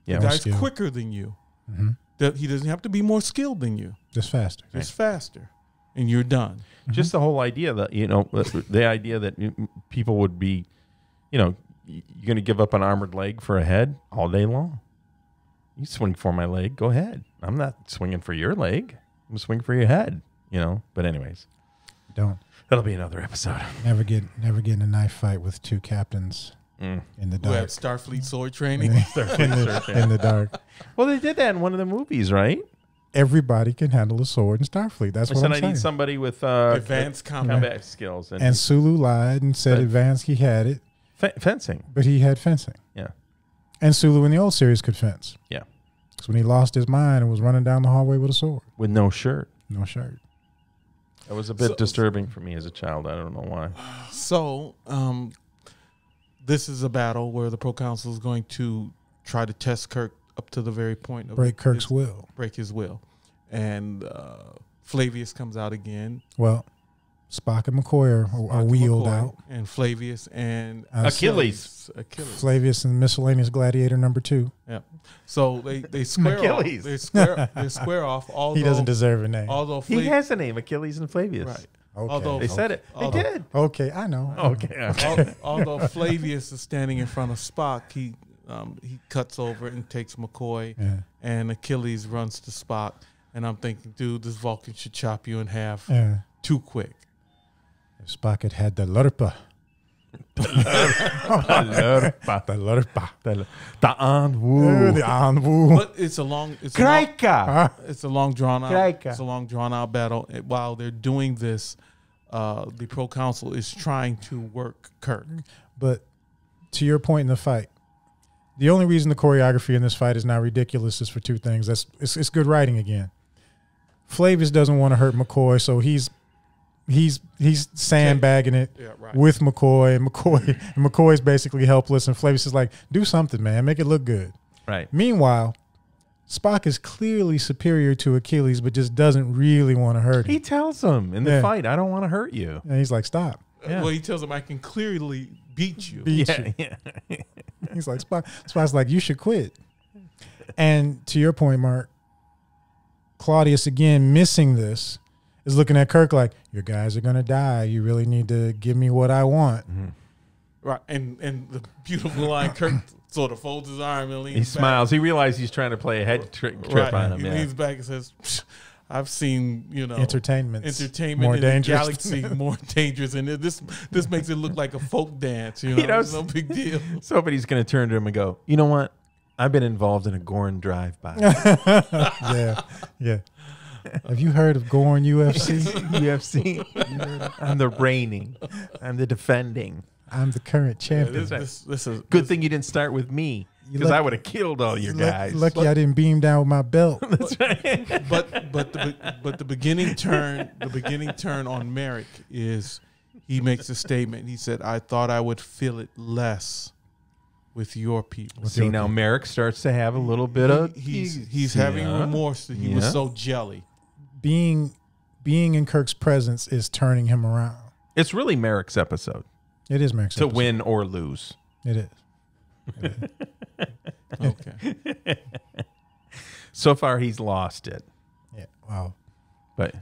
Yeah. The guy's quicker than you. Mm-hmm. He doesn't have to be more skilled than you. Just faster. Just faster. And you're done. Just the whole idea that, you know, the idea that people would be, you know, you're going to give up an armored leg for a head all day long. You swing for my leg, go ahead. I'm not swinging for your leg. I'm swinging for your head, you know. But anyways, don't. That'll be another episode. Never get in a knife fight with 2 captains in the dark. Who have Starfleet sword training? in the dark. Well, they did that in one of the movies, right? Everybody can handle a sword in Starfleet. That's what I'm saying. I need somebody with advanced combat skills. And Sulu lied and said advanced he had it. Fencing. but he had fencing. Yeah. And Sulu in the old series could fence. Yeah. Because when he lost his mind and was running down the hallway with a sword. With no shirt. No shirt. That was a bit disturbing for me as a child. I don't know why. So, this is a battle where the proconsul is going to try to test Kirk up to the very point of Break Kirk's will. break his will, and Flavius comes out again. Well, Spock and McCoy are wheeled McCoy out. and Flavius and Achilles. Flavius and Miscellaneous Gladiator #2. Yeah. So they square Achilles. off. They square off. Although, He doesn't deserve a name. Although He has a name, Achilles and Flavius. right. Okay. Although They said it. They although- did. Okay, I know. Okay. Although Flavius is standing in front of Spock, he cuts over and takes McCoy, Yeah. and Achilles runs to Spock. And I'm thinking, dude, this Vulcan should chop you in half Yeah. too quick. If Spock had the lurpa. The lurpa. The Anwu. The Anwu. But it's a long drawn out. Graika. It's a long drawn out battle. And while they're doing this, the proconsul is trying to work Kirk. But to your point in the fight, the only reason the choreography in this fight is now ridiculous is for two things. It's good writing again. Flavius doesn't want to hurt McCoy, so he's sandbagging it Yeah, right. with McCoy, and McCoy's basically helpless, and Flavius is like, do something, man, make it look good. Right. Meanwhile, Spock is clearly superior to Achilles, but just doesn't really want to hurt him. He tells him in the Yeah. fight, I don't want to hurt you. And he's like, stop. Yeah. Well, he tells him, I can clearly beat you. Beat Yeah, you. yeah. He's like, Spock's like, you should quit. And to your point, Mark, Claudius, again, missing this, is looking at Kirk like, your guys are going to die. You really need to give me what I want. Right. And the beautiful line, Kirk sort of folds his arm and leans He back. smiles. He realizes he's trying to play a head trip Right. on him. He Yeah. leans back and says, I've seen, Entertainment more more in dangerous. the galaxy more dangerous, and this makes it look like a folk dance. He knows. It's no big deal. Somebody's going to turn to him and go, you know what? I've been involved in a Gorn drive-by. Yeah. Have you heard of Gorn UFC? UFC. I'm the reigning. I'm the defending. I'm the current champion. This is Good thing you didn't start with me, because I would have killed all your guys. Lucky I didn't beam down with my belt. That's right. but the beginning turn on Merrick is he makes a statement. He said, "I thought I would feel it less with your people." See, now Merrick starts to have a little bit of... He's having remorse that he was so jelly. Being in Kirk's presence is turning him around. It's really Merrick's episode It is Merrick's to episode. win or lose. It is. Okay. So far, he's lost it. Yeah. Wow. But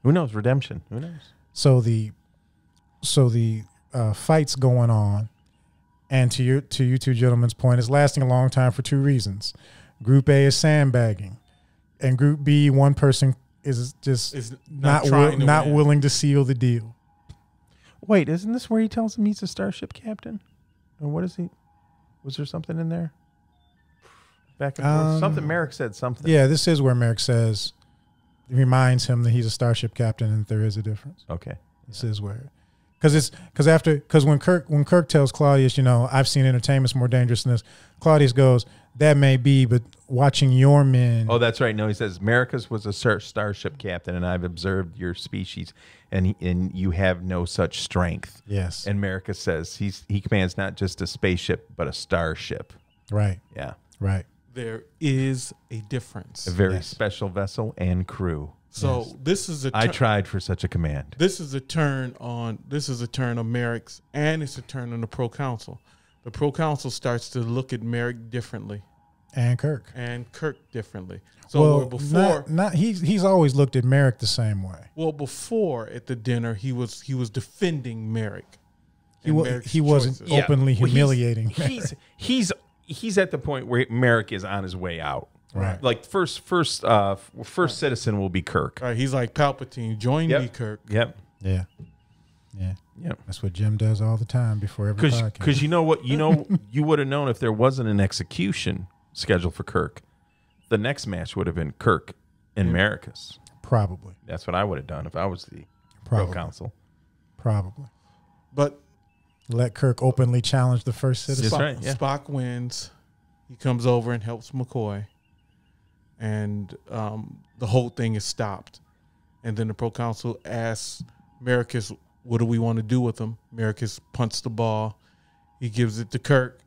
who knows? Redemption. Who knows? So the fight's going on, and to you two gentlemen's point, it's lasting a long time for two reasons. Group A is sandbagging, and Group B, one person is just Is not trying to win. willing to seal the deal. Wait, isn't this where he tells him he's a starship captain? Or what is he? Was there something in there? Back and forth. Something Merrick said something. Yeah, this is where Merrick reminds him that he's a starship captain and there is a difference. Okay. This is where, because when Kirk tells Claudius, I've seen entertainment's more dangerous than this. Claudius goes, that may be, but watching your men. Oh, that's right. No, he says Mericus was a starship captain, and I've observed your species, and you have no such strength. Yes. And Mericus says he commands not just a spaceship, but a starship. Right. Yeah. Right. There is a difference. A very special vessel and crew. So this is a I tried for such a command. This is a turn on Merrick's, and it's a turn on the proconsul. The proconsul starts to look at Merrick differently And Kirk. and Kirk differently. So where before, he's always looked at Merrick the same way. well, before at the dinner he was defending Merrick. He and Merrick's wasn't choices. openly Well, humiliating. He's at the point where Merrick is on his way out. Right. Like first citizen will be Kirk. All right, he's like Palpatine. Join Yep. me, Kirk. Yep. Yeah. That's what Jim does all the time before every podcast. Because you would have known if there wasn't an execution scheduled for Kirk. The next match would have been Kirk and Mericus. Probably. That's what I would have done if I was the Probably. proconsul. Probably. But Let Kirk openly challenge the first citizen. That's right, yeah. Spock wins. He comes over and helps McCoy. And the whole thing is stopped. And then the proconsul asks Mericus, what do we want to do with him? Mericus punts the ball. He gives it to Kirk.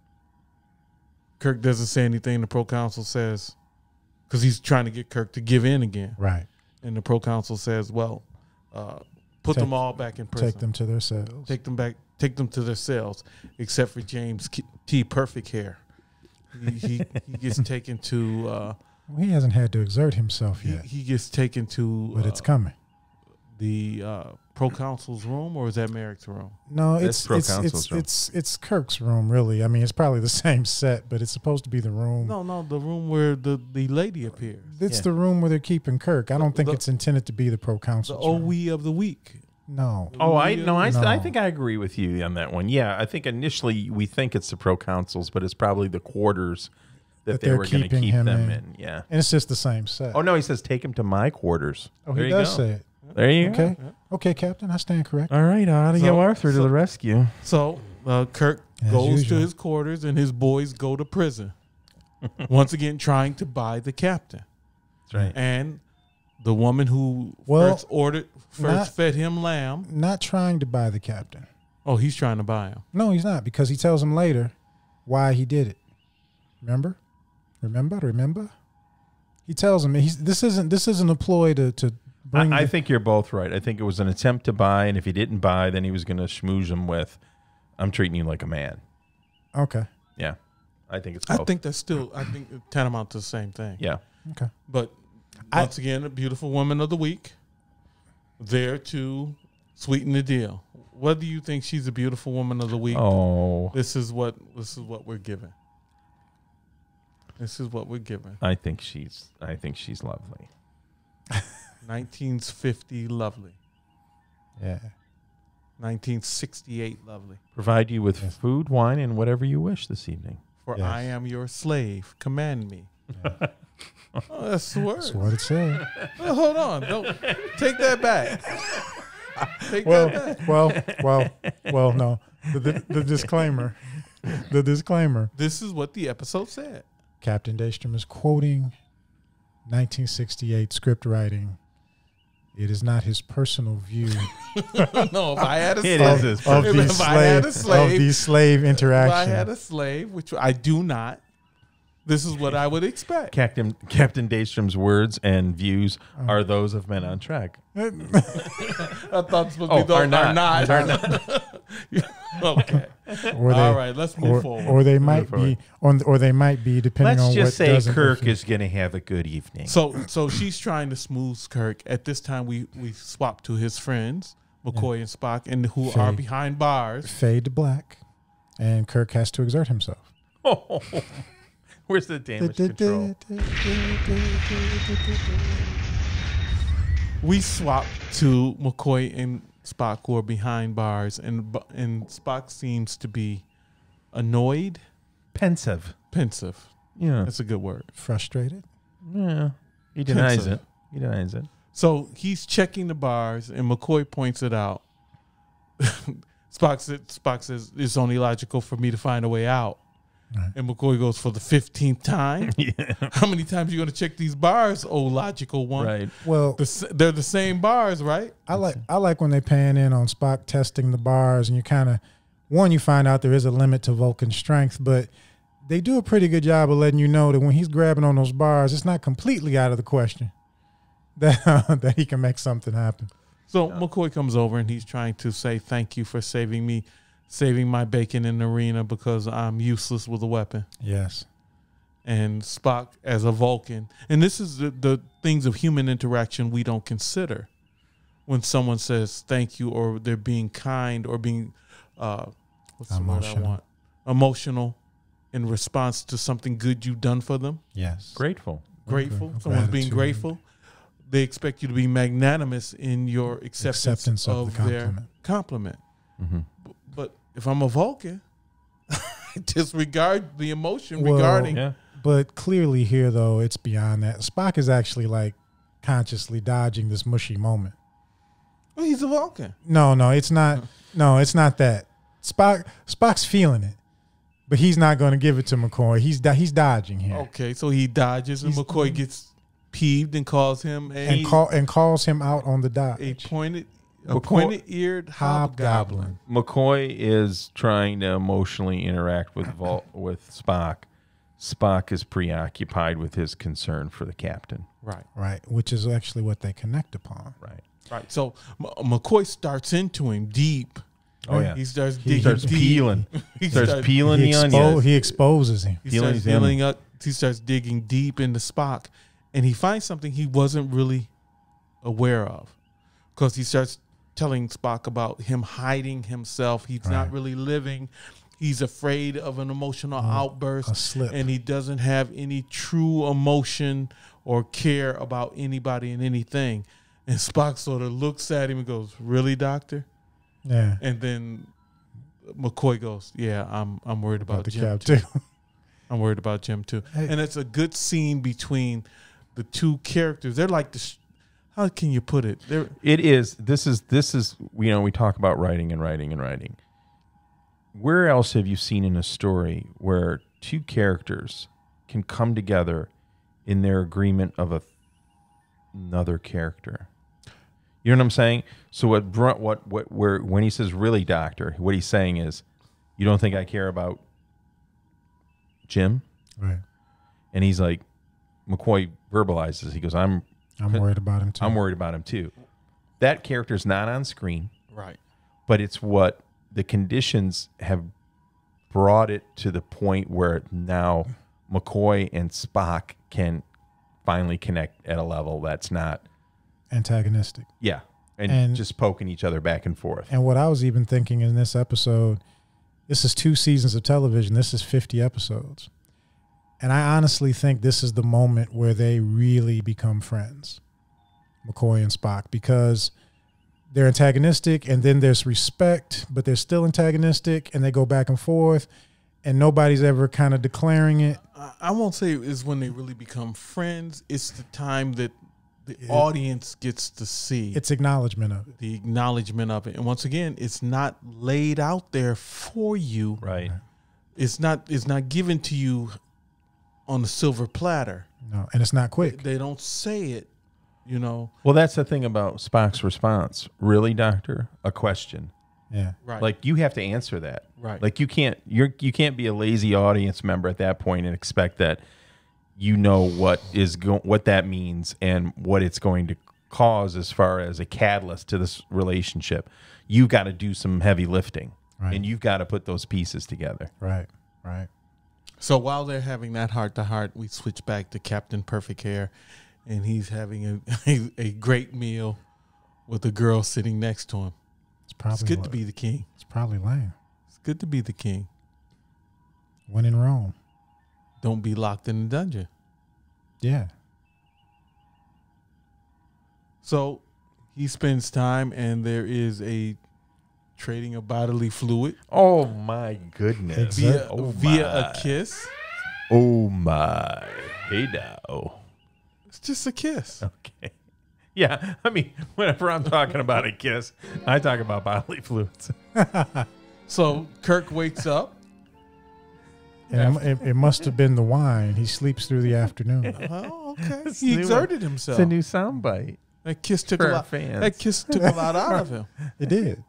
Kirk doesn't say anything. The proconsul says, because he's trying to get Kirk to give in again. Right. And the proconsul says, well, put them all back in prison. Take them to their cells. Take them to their cells, except for James T. Perfect Hair. He gets taken to... Well, he hasn't had to exert himself yet. He gets taken to... but it's coming. The proconsul's room, or is that Merrick's room? No, That's proconsul's room. It's Kirk's room, really. I mean, it's probably the same set, but it's supposed to be the room. No, the room where the lady appears. It's the room where they're keeping Kirk. I don't think The- it's intended to be the The proconsul's room. OE of the week. No. Oh, I No. think I agree with you on that one. Yeah, I think initially we think it's the proconsuls, but it's probably the quarters that they they're were going to keeping keep him them in. in. Yeah. And it's just the same set. Oh no, he says take him to my quarters. Oh, There he you does go. say it. There you go. Okay. Okay, Captain, I stand correct. All right, Audio Arthur to the rescue. So Kirk As goes usual. to his quarters, and his boys go to prison. Once again, trying to buy the captain. That's right. And the woman who Well, first fed him lamb. Not trying to buy the captain. Oh, he's trying to buy him. No, he's not, because he tells him later why he did it. Remember? He tells him this isn't a ploy to bring. I think you're both right. I think it was an attempt to buy, and if he didn't buy, then he was going to schmooze him with, "I'm treating you like a man." Okay. Yeah, I think it's both. I think that's still tantamount to the same thing. Yeah. Okay. But once again, a beautiful woman of the week, there to sweeten the deal. Whether you think she's a beautiful woman of the week, Oh, this is what we're given. This is what we're given. I think she's lovely. 1950 lovely. Yeah. 1968 lovely. Provide you with food, wine, and whatever you wish this evening. For Yes. I am your slave. Command me. Oh, that's the word. That's what it said. Oh, hold on. Don't take that back. Take that back. Well, no. The disclaimer. The disclaimer. This is what the episode said. Captain Daystrom is quoting 1968 script writing. It is not his personal view No, if I had a It slave, is his of personal- these If I had a slave- of these slave if interactions. I had a slave, which I do not, this is what I would expect. Captain Daystrom's words and views are those of men on track. I thought it was supposed to be those are not. are not. Okay. Or All right, let's move forward. Or they might be, or they might be, depending Let's on just what say doesn't Kirk confuse- is going to have a good evening. So she's trying to smooth Kirk. At this time, we swap to his friends, McCoy and Spock, and who are Fade. behind bars. fade to black, and Kirk has to exert himself. Where's the damage control? We swap to McCoy and Spock, who are behind bars, and Spock seems to be annoyed, Pensive. pensive. Yeah. That's a good word. Frustrated. Yeah. He denies Pensive. it. He denies it. So he's checking the bars, and McCoy points it out. Spock says it's only logical for me to find a way out. Right. And McCoy goes, for the 15th time? Yeah. How many times are you going to check these bars, oh logical one? Right. Well, They're the same bars, right? I like when they pan in on Spock testing the bars, and you kind of, you find out there is a limit to Vulcan's strength, but they do a pretty good job of letting you know that when he's grabbing on those bars, it's not completely out of the question that he can make something happen. So McCoy comes over, and he's trying to say thank you for saving my bacon in the arena because I'm useless with a weapon. Yes. And Spock, as a Vulcan, and this is the things of human interaction we don't consider when someone says thank you, or they're being kind, or being what's the word I want? Emotional in response to something good you've done for them. Yes. Grateful. Grateful. Okay. Someone's being Gratitude. grateful. They expect you to be magnanimous in your acceptance of the their compliment. Mm-hmm. But if I'm a Vulcan, I disregard the emotion Well, regarding. Yeah. But clearly here, though, it's beyond that. Spock is actually like consciously dodging this mushy moment. Well, he's a Vulcan. No, it's not. No, it's not that. Spock's feeling it, but he's not going to give it to McCoy. He's dodging here. Okay, so he dodges, and McCoy gets peeved and calls him calls him out on the dodge. a pointed-eared hobgoblin. McCoy is trying to emotionally interact with with Spock. Spock is preoccupied with his concern for the captain. Right. Which is actually what they connect upon. Right. So McCoy starts into him deep. Oh yeah, He starts he digging starts deep. peeling. He starts peeling the onion. He exposes him. He starts feeling up. He starts digging deep into Spock, and he finds something he wasn't really aware of, because he starts telling Spock about him hiding himself. He's not really living. He's afraid of an emotional outburst, a slip. and he doesn't have any true emotion or care about anybody and anything. And Spock sort of looks at him and goes, "Really, Doctor?" Yeah. And then McCoy goes, "Yeah, I'm worried about the Jim cap too. too. I'm worried about Jim too." Hey. And it's a good scene between the two characters. They're like how can you put it? It is. This is. We talk about writing and writing and writing. Where else have you seen in a story where two characters can come together in their agreement of another character? You know what I'm saying? So when he says "really, Doctor," what he's saying is, "You don't think I care about Jim?" Right. And he's like, McCoy verbalizes. He goes, "I'm worried about him too. I'm worried about him too." That character's not on screen, Right. but it's what the conditions have brought it to the point where now McCoy and Spock can finally connect at a level that's not antagonistic. Yeah. And just poking each other back and forth. And what I was even thinking in this episode, this is 2 seasons of television. This is 50 episodes. And I honestly think this is the moment where they really become friends, McCoy and Spock, because they're antagonistic and then there's respect, but they're still antagonistic and they go back and forth and nobody's ever kind of declaring it. I won't say it's when they really become friends. It's the time that the audience gets to see. It's acknowledgement of it. The acknowledgement of it. And once again, it's not laid out there for you. Right. It's not given to you on a silver platter. No, and it's not quick. They don't say it, you know. Well, that's the thing about Spock's response. "Really, Doctor?" A question. Yeah. Right. Like you have to answer that. Right. Like you can't be a lazy audience member at that point and expect that you know what that means and what it's going to cause as far as a catalyst to this relationship. You've got to do some heavy lifting. Right. And you've got to put those pieces together. Right. So while they're having that heart-to-heart, we switch back to Captain Perfect Hair, and he's having a great meal with a girl sitting next to him. It's good to be the king. It's probably lame. It's good to be the king. When in Rome. Don't be locked in a dungeon. Yeah. So he spends time, and there is a trading of bodily fluid Oh my goodness. via my. a kiss. Oh my. Hey now. It's just a kiss. Okay. Yeah, I mean, whenever I'm talking about a kiss, I talk about bodily fluids. So Kirk wakes up. And it must have been the wine. He sleeps through the afternoon. Oh, okay. It's He new. exerted himself. It's a new soundbite. That kiss took For a our lot. fans. That kiss took a lot out of him. It did.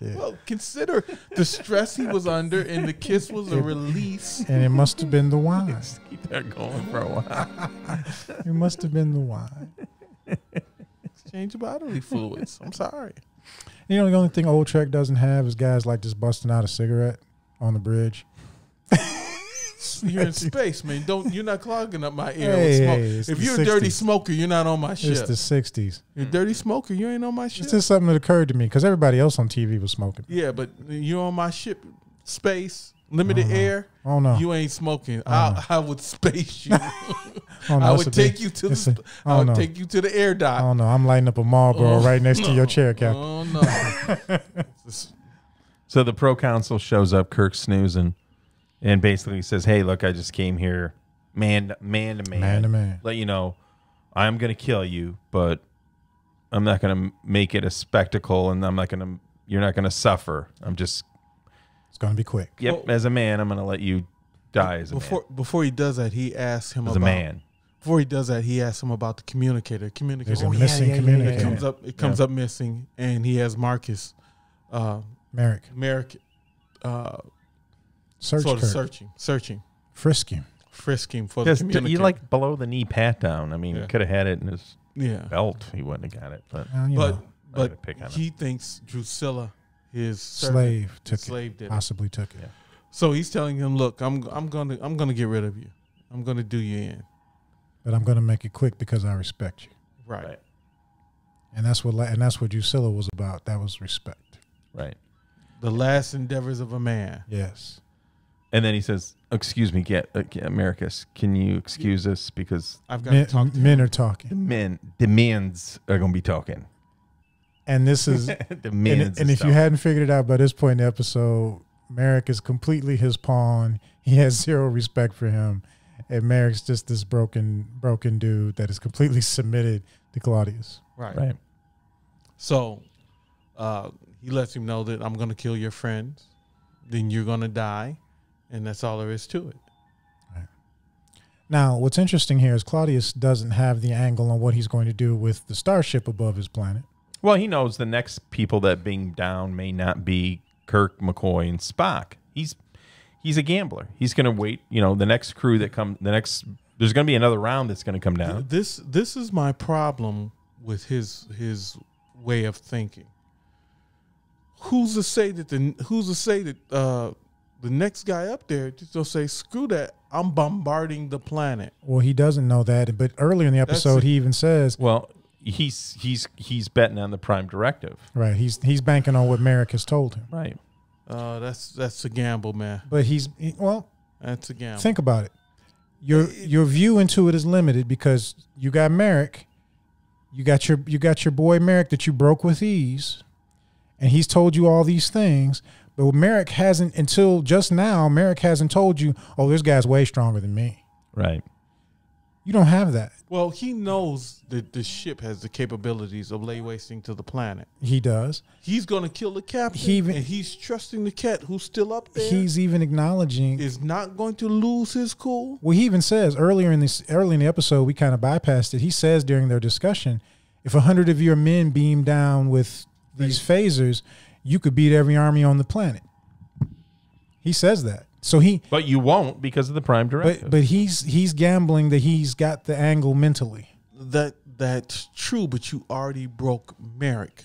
Well, consider the stress he was under, and the kiss was a release. And it must have been the wine. Let's keep that going for a while. It must have been the wine. Exchange bodily fluids. I'm sorry. You know, the only thing Old Trek doesn't have is guys like just busting out a cigarette on the bridge. You're in space, man. You're not clogging up my ear Hey, with smoke. it's If the you're a dirty 60s. smoker, you're not on my It's ship. the 60s. You're a dirty smoker, you ain't on my ship. It's just something that occurred to me because everybody else on TV was smoking. Yeah, but you're on my ship. Space, limited air. Oh, no. You ain't smoking. I would space you. Oh, no, I it's would a big- take you to it's the. a- I oh, would no. take you to the air dock. Oh, no. I'm lighting up a Marlboro right next to your chair, Captain. Oh no. So the proconsul shows up, Kirk's snoozing, and basically says, "Hey, look, I just came here man to man. Man to man. Let you know, I'm going to kill you, but I'm not going to make it a spectacle, and I'm not going to You're not going to suffer. It's going to be quick. Yep. As a man, I'm going to let you die as a man. Before he does that, he asks him As about. a man. Before he does that, he asks him about the communicator. There's a missing communicator. It comes up missing, and he has Marcus, Merrick. searching, Frisk him. frisking for the communicator. You like below the knee pat down. I mean, Yeah. he could have had it in his yeah, belt. He wouldn't have got it. But You know, but pick on he thinks Drusilla, his slave took slave it. did it. Possibly took it. Yeah. So he's telling him, "Look, I'm gonna get rid of you. I'm gonna do you in." But I'm going to make it quick because I respect you. Right. And that's what Drusilla was about. That was respect. right. The last endeavors of a man. Yes. And then he says, "Excuse me, Americus, can you excuse us because I've got to talk to Men him. are talking. the men's are going to be talking." And this is The men's. and if you hadn't figured it out by this point in the episode, Merrick is completely his pawn. He has zero respect for him. And Merrick's just this broken dude that is completely submitted to Claudius. Right. So he lets him know that I'm going to kill your friends, then you're going to die, and that's all there is to it. Now, what's interesting here is Claudius doesn't have the angle on what he's going to do with the starship above his planet. Well, he knows the next people that beam down may not be Kirk, McCoy, and Spock. He's a gambler. He's going to wait. The next crew that there's going to be another round that's going to come down. This is my problem with his way of thinking. Who's to say that the next guy up there just will say, "Screw that! I'm bombarding the planet." Well, he doesn't know that, but earlier in the episode, he even says, Well, he's betting on the Prime Directive. right, he's banking on what Merrick has told him. Right. That's a gamble, man. But That's a gamble. think about it. Your view into it is limited because you got Merrick, you got your boy Merrick that you broke with ease, and he's told you all these things. But Merrick hasn't, until just now, Merrick hasn't told you, "Oh, this guy's way stronger than me." Right. You don't have that. Well, he knows that the ship has the capabilities of lay wasting to the planet. He does. He's going to kill the captain, and he's trusting the cat who's still up there. He's even acknowledging is not going to lose his cool. Well, he even says early in the episode, we kind of bypassed it. He says during their discussion, if 100 of your men beam down with these phasers, you could beat every army on the planet. He says that. So but you won't because of the Prime Directive. But he's gambling that he's got the angle mentally. That's true, but you already broke Merrick.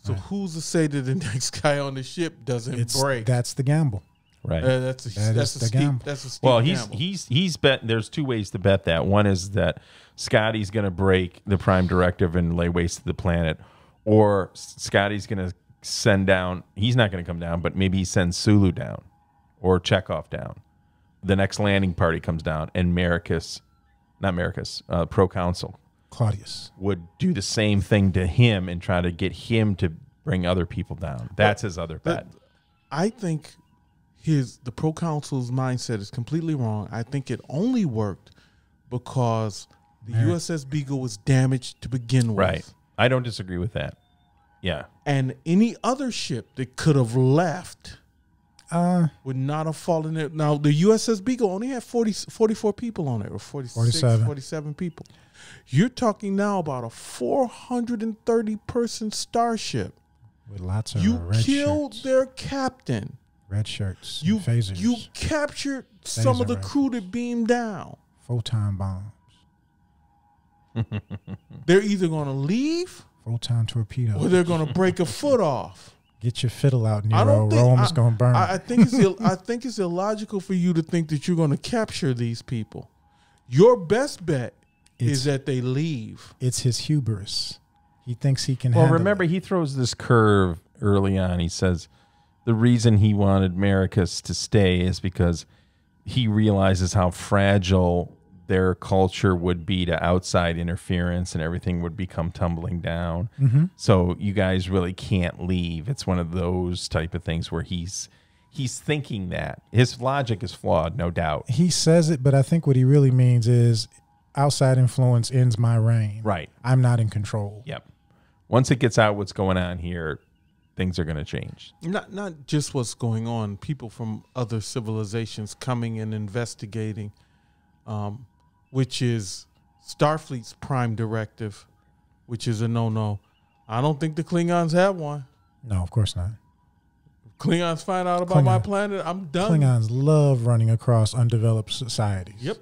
So who's to say that the next guy on the ship doesn't break? That's the gamble. Right. That's a steep gamble. Well, he's bet. There's two ways to bet that. One is that Scotty's going to break the Prime Directive and lay waste to the planet, or Scotty's going to send down. He's not going to come down, but maybe he sends Sulu down or Chekhov down. The next landing party comes down, and Proconsul Claudius would do the same thing to him and try to get him to bring other people down. That's his other bet. I think the Proconsul's mindset is completely wrong. I think it only worked because the USS Beagle was damaged to begin with. Right. I don't disagree with that. Yeah. And any other ship that could have left would not have fallen there. Now, the USS Beagle only had 44 people on it, or 47 people. You're talking now about a 430-person starship. With lots of You red killed shirts. their captain. Red shirts. You phasers. You captured some of the Phaser crew that beamed down. Photon bombs. They're either going to leave Photon torpedoes. or they're going to break a foot off. Get your fiddle out, I Nero. don't think Rome is going to burn. I think it's illogical for you to think that you're going to capture these people. Your best bet is that they leave. It's his hubris. He thinks he can Well, handle remember, it. he throws this curve early on. He says the reason he wanted Maricus to stay is because he realizes how fragile their culture would be to outside interference and everything would become tumbling down. Mm-hmm. So you guys really can't leave. It's one of those type of things where he's thinking that. His logic is flawed, no doubt. He says it, but I think what he really means is outside influence ends my reign. Right. I'm not in control. Yep. Once it gets out what's going on here, things are going to change. Not just what's going on. People from other civilizations coming and investigating, which is Starfleet's prime directive, which is a no-no. I don't think the Klingons have one. No, of course not. Klingons find out about my planet, I'm done. Klingons love running across undeveloped societies. Yep.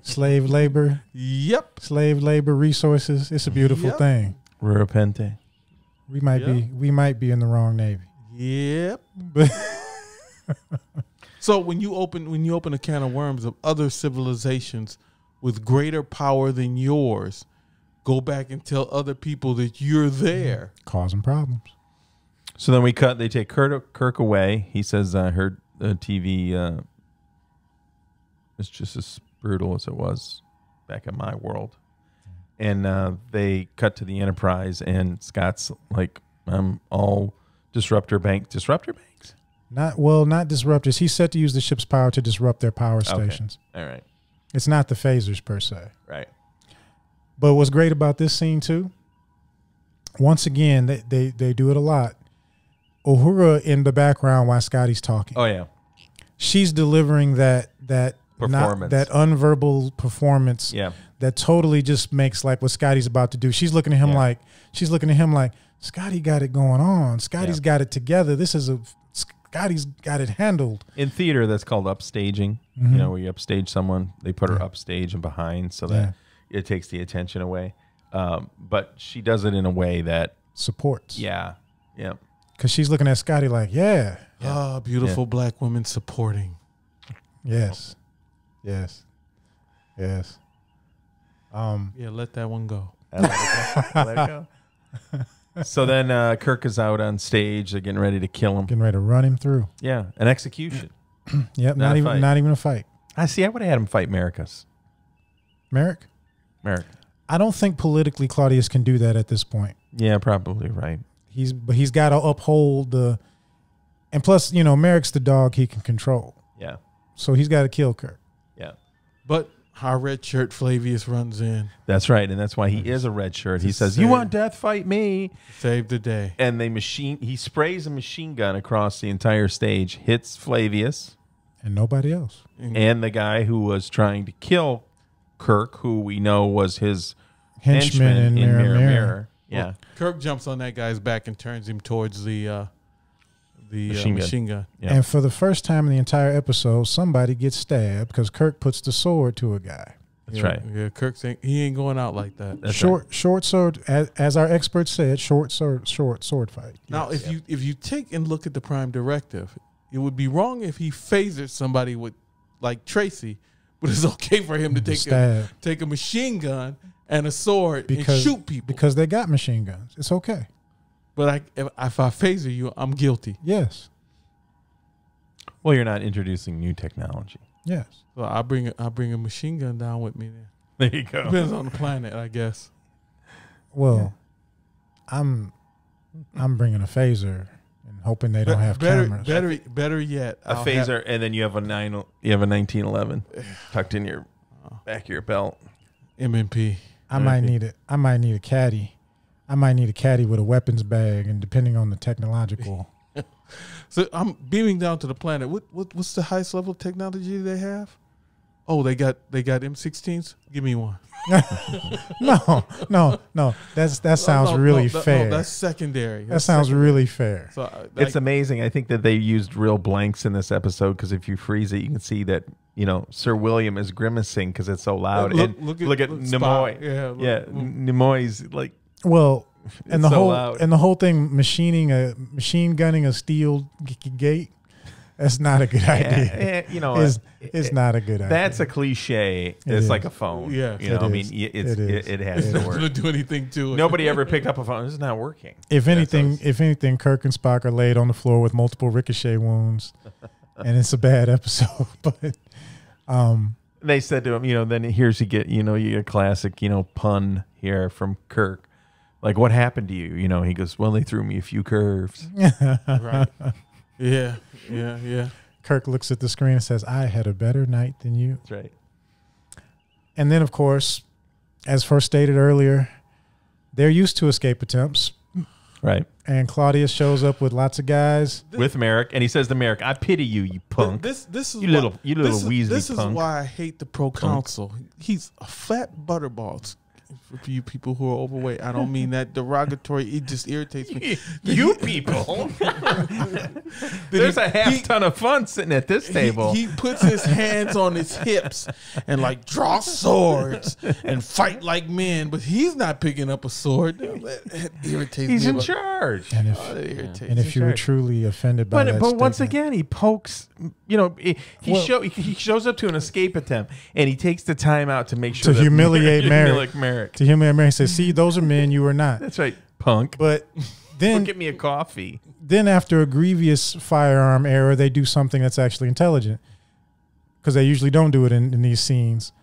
Slave labor. Yep. Slave labor resources. It's a beautiful thing. Repente. We might be in the wrong Navy. Yep. So when you open a can of worms of other civilizations with greater power than yours, go back and tell other people that you're there. Causing problems. So then they take Kirk away. He says, I heard the TV is just as brutal as it was back in my world. And they cut to the Enterprise, and Scott's like, all disruptor banks. Not disruptors. He's set to use the ship's power to disrupt their power stations. All right. It's not the phasers per se. Right. But what's great about this scene too, once again, they do it a lot. Uhura in the background while Scotty's talking. Oh yeah. She's delivering that performance. that unverbal performance. Yeah. That totally just makes like what Scotty's about to do. She's looking at him like Scotty got it going on. Scotty's got it together. Scotty's got it handled. In theater, that's called upstaging. Mm-hmm. You know, where you upstage someone, they put her upstage and behind so that it takes the attention away. But she does it in a way that supports. Yeah. Because she's looking at Scotty like, Beautiful black women supporting. Yes. Yes. Let that one go. Let it go. So then Kirk is out on stage. They're getting ready to kill him. Getting ready to run him through. Yeah, an execution. Yep, not even a fight. I would have had him fight Maricus. Merrick? I don't think politically Claudius can do that at this point. Yeah, probably right. He's got to uphold and plus, Merrick's the dog he can control. Yeah. So he's got to kill Kirk. Yeah. But our red shirt Flavius runs in. That's right, and that's why he is a red shirt. He says, "You want death? Fight me." Save the day. And he sprays a machine gun across the entire stage, hits Flavius. And nobody else. And the guy who was trying to kill Kirk, who we know was his henchman in Mirror. Yeah. Well, Kirk jumps on that guy's back and turns him towards the machine gun. Yeah. And for the first time in the entire episode, somebody gets stabbed because Kirk puts the sword to a guy. That's right. Yeah, Kirk saying he ain't going out like that. That's short sword, as our experts said, short sword fight. Now, if you take and look at the Prime Directive, it would be wrong if he phasered somebody with like Tracy, but it's okay for him to take a machine gun and a sword and shoot people because they got machine guns. It's okay. But if I phaser you, I'm guilty. Yes. Well, you're not introducing new technology. Yes. So I bring a machine gun down with me then. There you go. Depends on the planet, I guess. Well, I'm bringing a phaser and hoping they don't have cameras. Better yet, a phaser, and then you have a 1911 tucked in your back of your belt. MMP. I might need it. I might need a caddy. I might need a caddy with a weapons bag, and depending on the technological. So I'm beaming down to the planet. What's the highest level of technology they have? Oh, they got M16s. Give me one. No. That sounds really fair. No, that's secondary. That sounds really fair. So, it's amazing. I think that they used real blanks in this episode because if you freeze it, you can see that Sir William is grimacing because it's so lout. Look at Nimoy. Nimoy's like. Well, and the so whole thing, machine gunning a steel gate. That's not a good idea. It's not a good idea. That's a cliche. It's like a phone. Yeah, it has to work. Doesn't do anything to it. Nobody ever picked up a phone. This is not working. If anything, Kirk and Spock are laid on the floor with multiple ricochet wounds, and it's a bad episode. But they said to him, then here's you get a classic, pun here from Kirk. Like, what happened to you? He goes, well, they threw me a few curves. Right. Yeah. Kirk looks at the screen and says, I had a better night than you. That's right. And then, of course, as first stated earlier, they're used to escape attempts. Right. and Claudius shows up with lots of guys. with Merrick, and he says to Merrick, "I pity you, you punk. This is You little Weasley This is punk." why I hate the proconsul. He's a fat butterball. For you people who are overweight, I don't mean that derogatory. It just irritates me. You people. There's a half ton of fun sitting at this table. He puts his hands on his hips and like draw swords and fight like men, but he's not picking up a sword. That irritates He's me. in charge. And if That irritates and if you were truly offended by that, But once statement- again, he pokes. You know, he shows up to an escape attempt, and he takes the time out to make sure To that humiliate Merrick. to humiliate Mary, says, "See, those are men. You are not." That's right, punk. But Go then, get me a coffee. then after a grievous firearm error, they do something that's actually intelligent, because they usually don't do it in these scenes.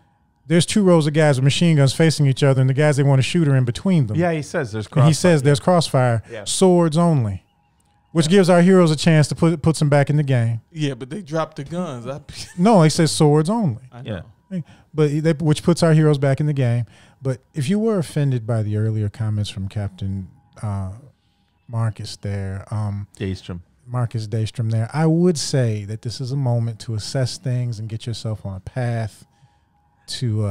There's 2 rows of guys with machine guns facing each other, and the guys they want to shoot are in between them. Yeah, he says there's. And he says there's crossfire, Yeah. swords only, which gives our heroes a chance to put them back in the game. Yeah, but they dropped the guns. No, he says swords only. I Yeah. know. But which puts our heroes back in the game. But if you were offended by the earlier comments from Captain Marcus there, Daystrom. Marcus Daystrom there, I would say that this is a moment to assess things and get yourself on a path to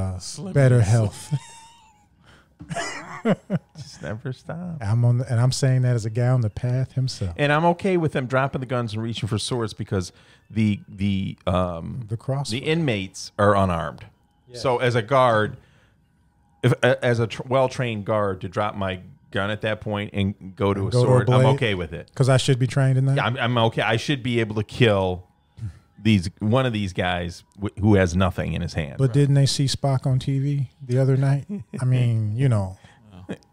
better health. Just never stop. I'm saying that as a guy on the path himself. And I'm okay with them dropping the guns and reaching for swords because the cross. the inmates are unarmed. So as a guard, as a well-trained guard, to drop my gun at that point and go to a sword, I'm okay with it. Because I should be trained in that. Yeah, I'm okay. I should be able to kill one of these guys who has nothing in his hand. But didn't they see Spock on TV the other night? I mean, you know.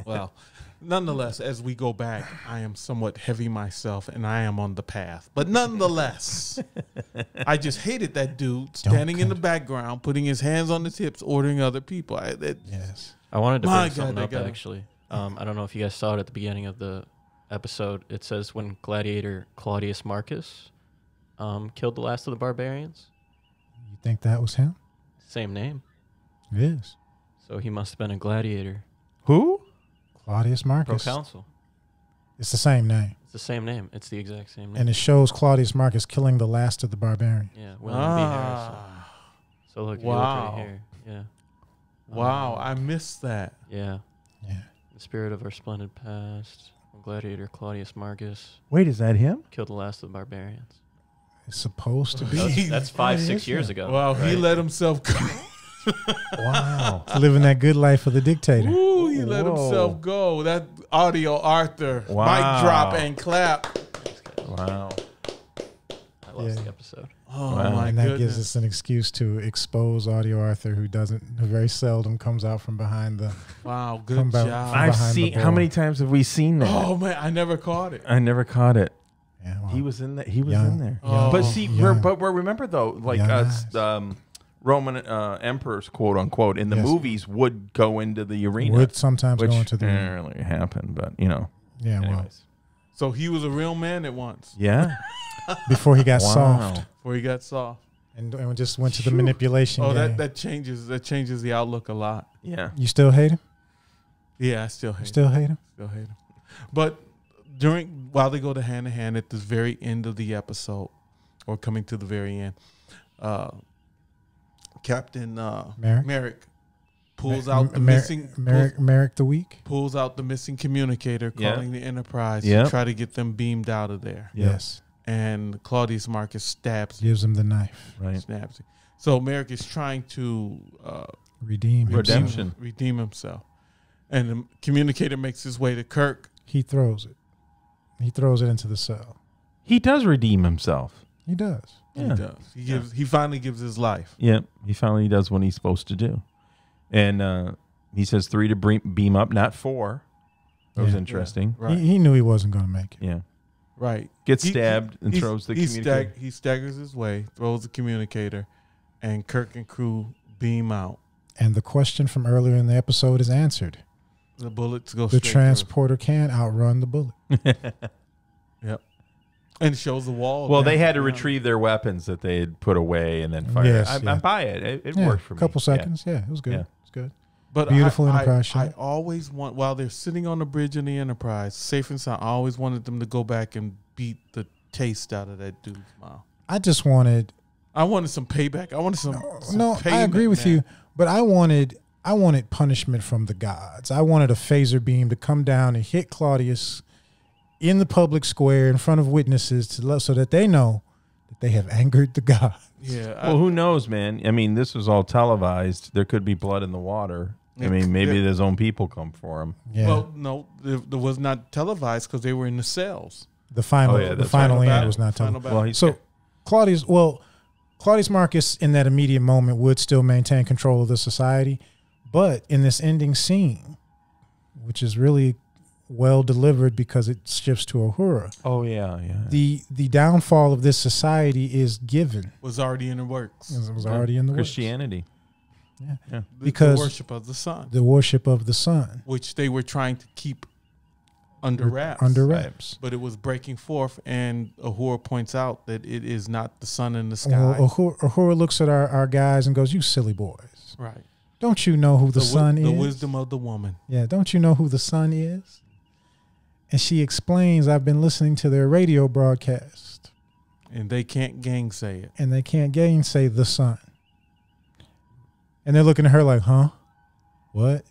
Well, nonetheless, as we go back, I am somewhat heavy myself, and I am on the path. But nonetheless, I just hated that dude standing in the background, putting his hands on his hips, ordering other people. Yes. I wanted to My bring God, something they up, got- actually. I don't know if you guys saw it at the beginning of the episode. It says when Gladiator Claudius Marcus killed the last of the barbarians. You think that was him? Same name. It is. So he must have been a gladiator. Who? Claudius Marcus. Proconsul. It's the same name. It's the same name. It's the exact same name. And it shows Claudius Marcus killing the last of the barbarians. Yeah, William B. Harrison. So look, if you look Wow. right here. Yeah. Wow, I missed that. Yeah. Yeah. The spirit of our splendid past. Gladiator Claudius Marcus Wait, is that him? killed the last of the barbarians. It's supposed to be. That's 5-6 years ago. Wow, he right? let himself go. Wow. Living that good life of the dictator. Ooh, he let Whoa. himself go. That audio, Arthur. Wow. Mic drop and clap. Wow. I lost Yeah. the episode. Oh, Wow. my And that goodness. gives us an excuse to expose Audio Arthur, who very seldom comes out from behind the. Wow, Come good back. job. I've behind the seen. How ball. many times have we seen that? Oh, man, I never caught it. I never caught it. Yeah, well, He was in there. He was young- in there. Oh. But see, young- remember though, like Young eyes. Roman emperors, quote unquote, in the Yes. movies would go into the arena, would sometimes which go into the. didn't really happen. But you know, Yeah, well, anyways, So he was a real man at once yeah. before he got Wow. soft before he got soft. and just went to the manipulation Oh, game. that changes the outlook a lot. Yeah. You still hate him? Yeah, I still hate him. Still hate him? Still hate him. But while they go to hand at this very end of the episode, or coming to the very end, Captain Merrick pulls out the missing Merrick the Weak. pulls out the missing communicator, Yeah. calling the Enterprise Yep. to try to get them beamed out of there. Yeah. Yes, And Claudius Marcus stabs him, gives him the knife. Right. snaps him. So Merrick is trying to Redeem himself. Redemption. redeem himself. And the communicator makes his way to Kirk. He throws it. He throws it into the cell. He does redeem himself. He does. Yeah. He does. He finally gives his life. Yeah. He finally does what he's supposed to do, and he says 3 to beam up, not 4. That was Yeah. interesting. Right. He knew he wasn't going to make it. Yeah. Right. Gets He- stabbed and he- throws the he communicator. he staggers his way, throws the communicator, and Kirk and crew beam out. And the question from earlier in the episode is answered. The bullets go The straight transporter can outrun the bullet. through. Yep. And it shows the wall. Well, down- they had to down. retrieve their weapons that they had put away and then fire. Yes, I yeah. buy it. It Yeah, worked for me. a couple Yeah. seconds. Yeah, it was good. Yeah. It was good. But Beautiful Enterprise I shot. always want, while they're sitting on the bridge in the Enterprise, safe and sound, I always wanted them to go back and beat the taste out of that dude's mouth. I just wanted. I wanted some payback. I wanted some No, I payment, agree with man. you, but I wanted punishment from the gods. I wanted a phaser beam to come down and hit Claudius in the public square in front of witnesses so that they know that they have angered the gods. Yeah. Well, who knows, man? I mean, this was all televised. There could be blood in the water. I mean, maybe his own people come for him. Yeah. Well, no, there was not televised because they were in the cells. The final, Oh, yeah, the that's final right. end was not Final told. battle. Well, he's So Claudius Marcus in that immediate moment would still maintain control of the society, but in this ending scene, which is really well delivered because it shifts to Uhura, oh yeah. the downfall of this society is given. Was already in the works. It was already in the works. Christianity. Because the worship of the sun, the worship of the sun which they were trying to keep under wraps. under wraps. But it was breaking forth, and Uhura points out that it is not the sun in the sky. Well, Uhura looks at our guys and goes, "You silly boys. Right. Don't you know who the sun is? The wisdom of the woman. Yeah, don't you know who the sun is?" And she explains, "I've been listening to their radio broadcast, And they can't gainsay it. and they can't gainsay the sun." And they're looking at her like, "Huh? What?"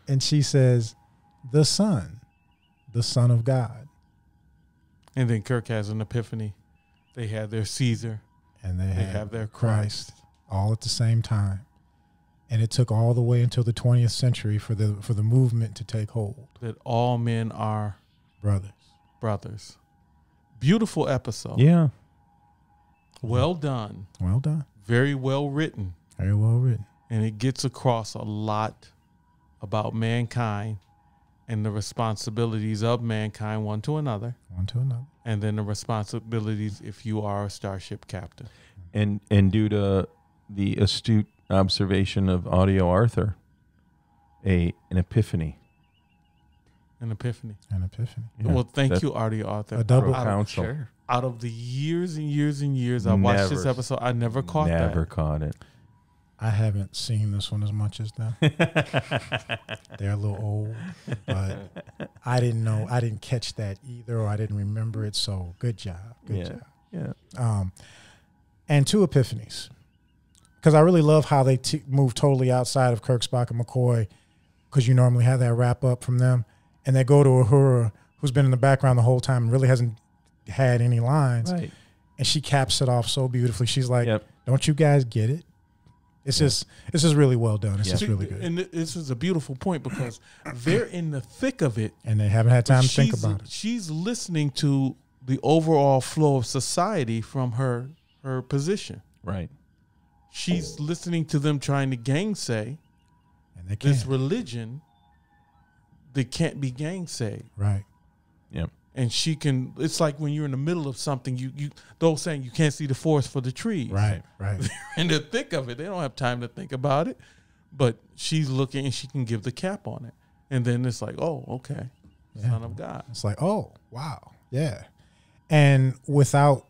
And she says, the Son of God. And then Kirk has an epiphany. They have their Caesar. And they have have their their Christ all at the same time. And it took all the way until the 20th century for the movement to take hold. That all men are Brothers. brothers. Beautiful episode. Yeah. Well done. Well done. Very well written. Very well written. And it gets across a lot about mankind and the responsibilities of mankind one to another. One to another. And then the responsibilities if you are a starship captain. And due to the astute observation of Audio Arthur, an epiphany. An epiphany. An epiphany. Yeah, Well, thank that's you, Audio Arthur. A double out, counsel. Sure. out of the years and years and years I watched this Never- episode, I never caught Never that. caught it. I haven't seen this one as much as them. They're a little old, but I didn't know. I didn't catch that either, or I didn't remember it. So good job. Good job. Yeah. And two epiphanies, because I really love how they move totally outside of Kirk, Spock, and McCoy, because you normally have that wrap up from them, and they go to Uhura, who's been in the background the whole time and really hasn't had any lines, Right. and she caps it off so beautifully. She's like, Yep. "Don't you guys get it? It's just really well done. It's just really good." And this is a beautiful point because they're in the thick of it. And they haven't had time to think She's- about it. She's listening to the overall flow of society from her position. Right. She's listening to them trying to gainsay And they this can't. religion that can't be gainsayed. Right. Yep. And she can, it's like when you're in the middle of something, you those saying you can't see the forest for the trees. Right. Right. In the thick of it. They don't have time to think about it. But she's looking and she can give the cap on it. And then it's like, oh, okay. Yeah. Son of God. It's like, oh, wow. Yeah. And without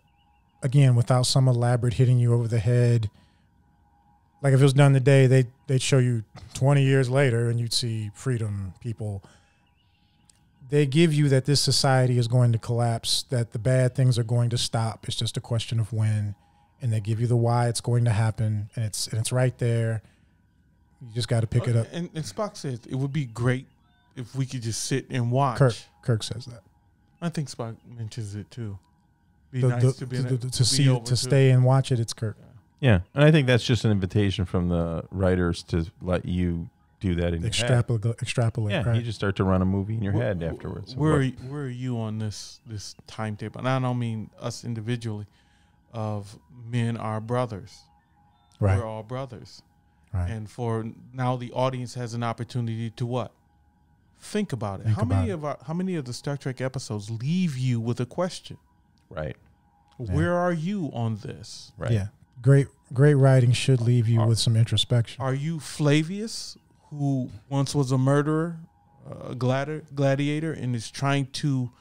some elaborate hitting you over the head, like if it was done today, they'd show you 20 years later and you'd see freedom people. They give you that this society is going to collapse, that the bad things are going to stop. It's just a question of when. And they give you the why it's going to happen. And it's right there. You just got to pick it up. And Spock says it would be great if we could just sit and watch. Kirk says that. I think Spock mentions it too. Be The- nice the- to be to see over to stay and watch it. It's Kirk. Yeah. And I think that's just an invitation from the writers to let you do that in your head. Extrapolate. Yeah. Right. You just start to run a movie in your head afterwards. Where are you on this timetable? And I don't mean us individually. Of men are brothers. Right. We're all brothers. Right. And for now, the audience has an opportunity to what? Think about it. Think How many of the Star Trek episodes leave you with a question? Right. Where are you on this? Right. Yeah. Great writing should leave you with some introspection. Are you Flavius, who once was a murderer, a gladiator, and is trying to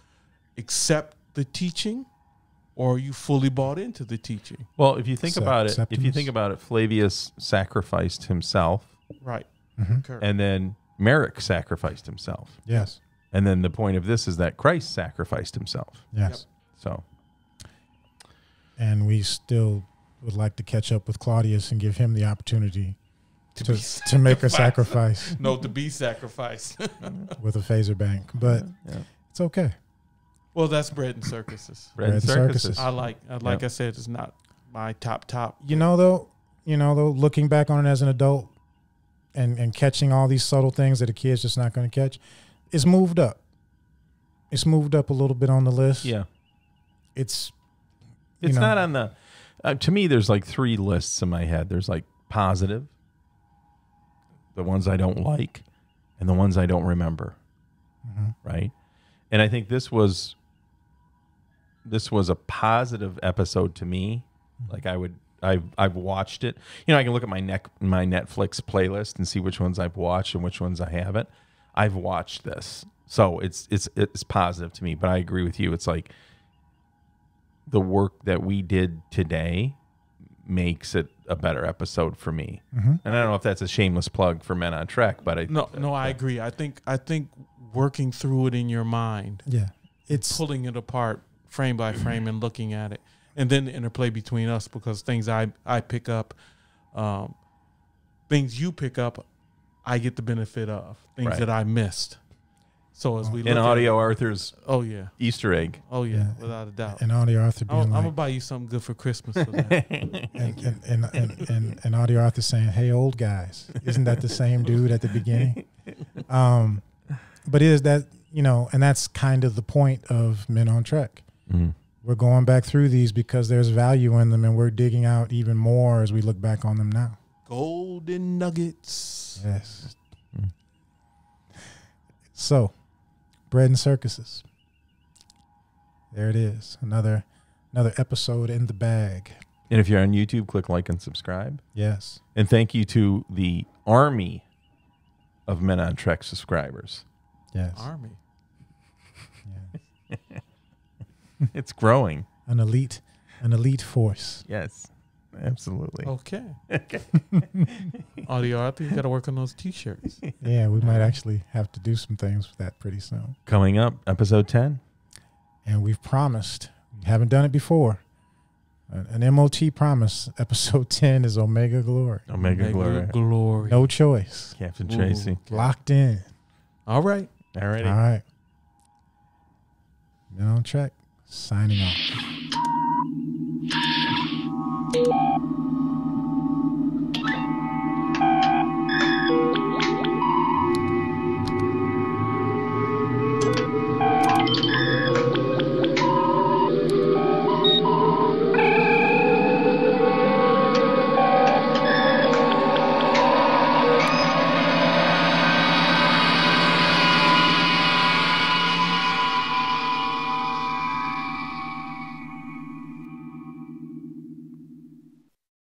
accept the teaching? or are you fully bought into the teaching? Well, if you think about it, Septimus? Flavius sacrificed himself, Right. Mhm. Correct. and then Merrick sacrificed himself. Yes. And then the point of this is that Christ sacrificed himself. Yes. So And we still would like to catch up with Claudius and give him the opportunity to make a sacrifice No, to be sacrificed. with a phaser bank. But yeah. it's okay. Well, that's bread and circuses. Bread and and circuses. circuses. Like I said, it's not my top. You know, though, looking back on it as an adult and catching all these subtle things that a kid's just not going to catch, it's moved up. It's moved up a little bit on the list. Yeah. It's Not on the. To me, there's like 3 lists in my head. There's like positive, the ones I don't like, and the ones I don't remember. Right. And I think this was a positive episode to me. Like I've watched it. I can look at my Netflix playlist and see which ones I've watched and which ones I haven't. I've watched this, so it's positive to me. But I agree with you. It's like the work that we did today makes it a better episode for me. And I don't know if that's a shameless plug for Men on Trek, but I agree. I think working through it in your mind, it's pulling it apart frame by frame and looking at it, and then the interplay between us, because things I pick up, things you pick up, I get the benefit of things Right. that I missed. So as we look in at audio it, Arthur's Easter egg. without a doubt. and Audio Arthur being I'm like, gonna buy you something good for Christmas for that. and Audio Arthur saying, "Hey, old guys, isn't that the same dude at the beginning?" But is that and that's kind of the point of Men on Trek. We're going back through these because there's value in them, and we're digging out even more as we look back on them now. Golden nuggets. Yes. So, bread and circuses. There it is. Another episode in the bag. And if you're on YouTube, click like and subscribe. Yes. And thank you to the army of Men on Trek subscribers. Yes. Army. Yeah. It's growing. An elite force. Yes, absolutely. Okay. Audio Arthur, you got to work on those T-shirts. Yeah, we might actually have to do some things with that pretty soon. Coming up, episode 10. And we've promised, we haven't done it before, an MOT promise. Episode 10 is Omega Glory. Omega Glory. Glory. No choice. Captain Ooh. Tracy. Locked in. All right. All righty. All right. Men on Trek, signing off.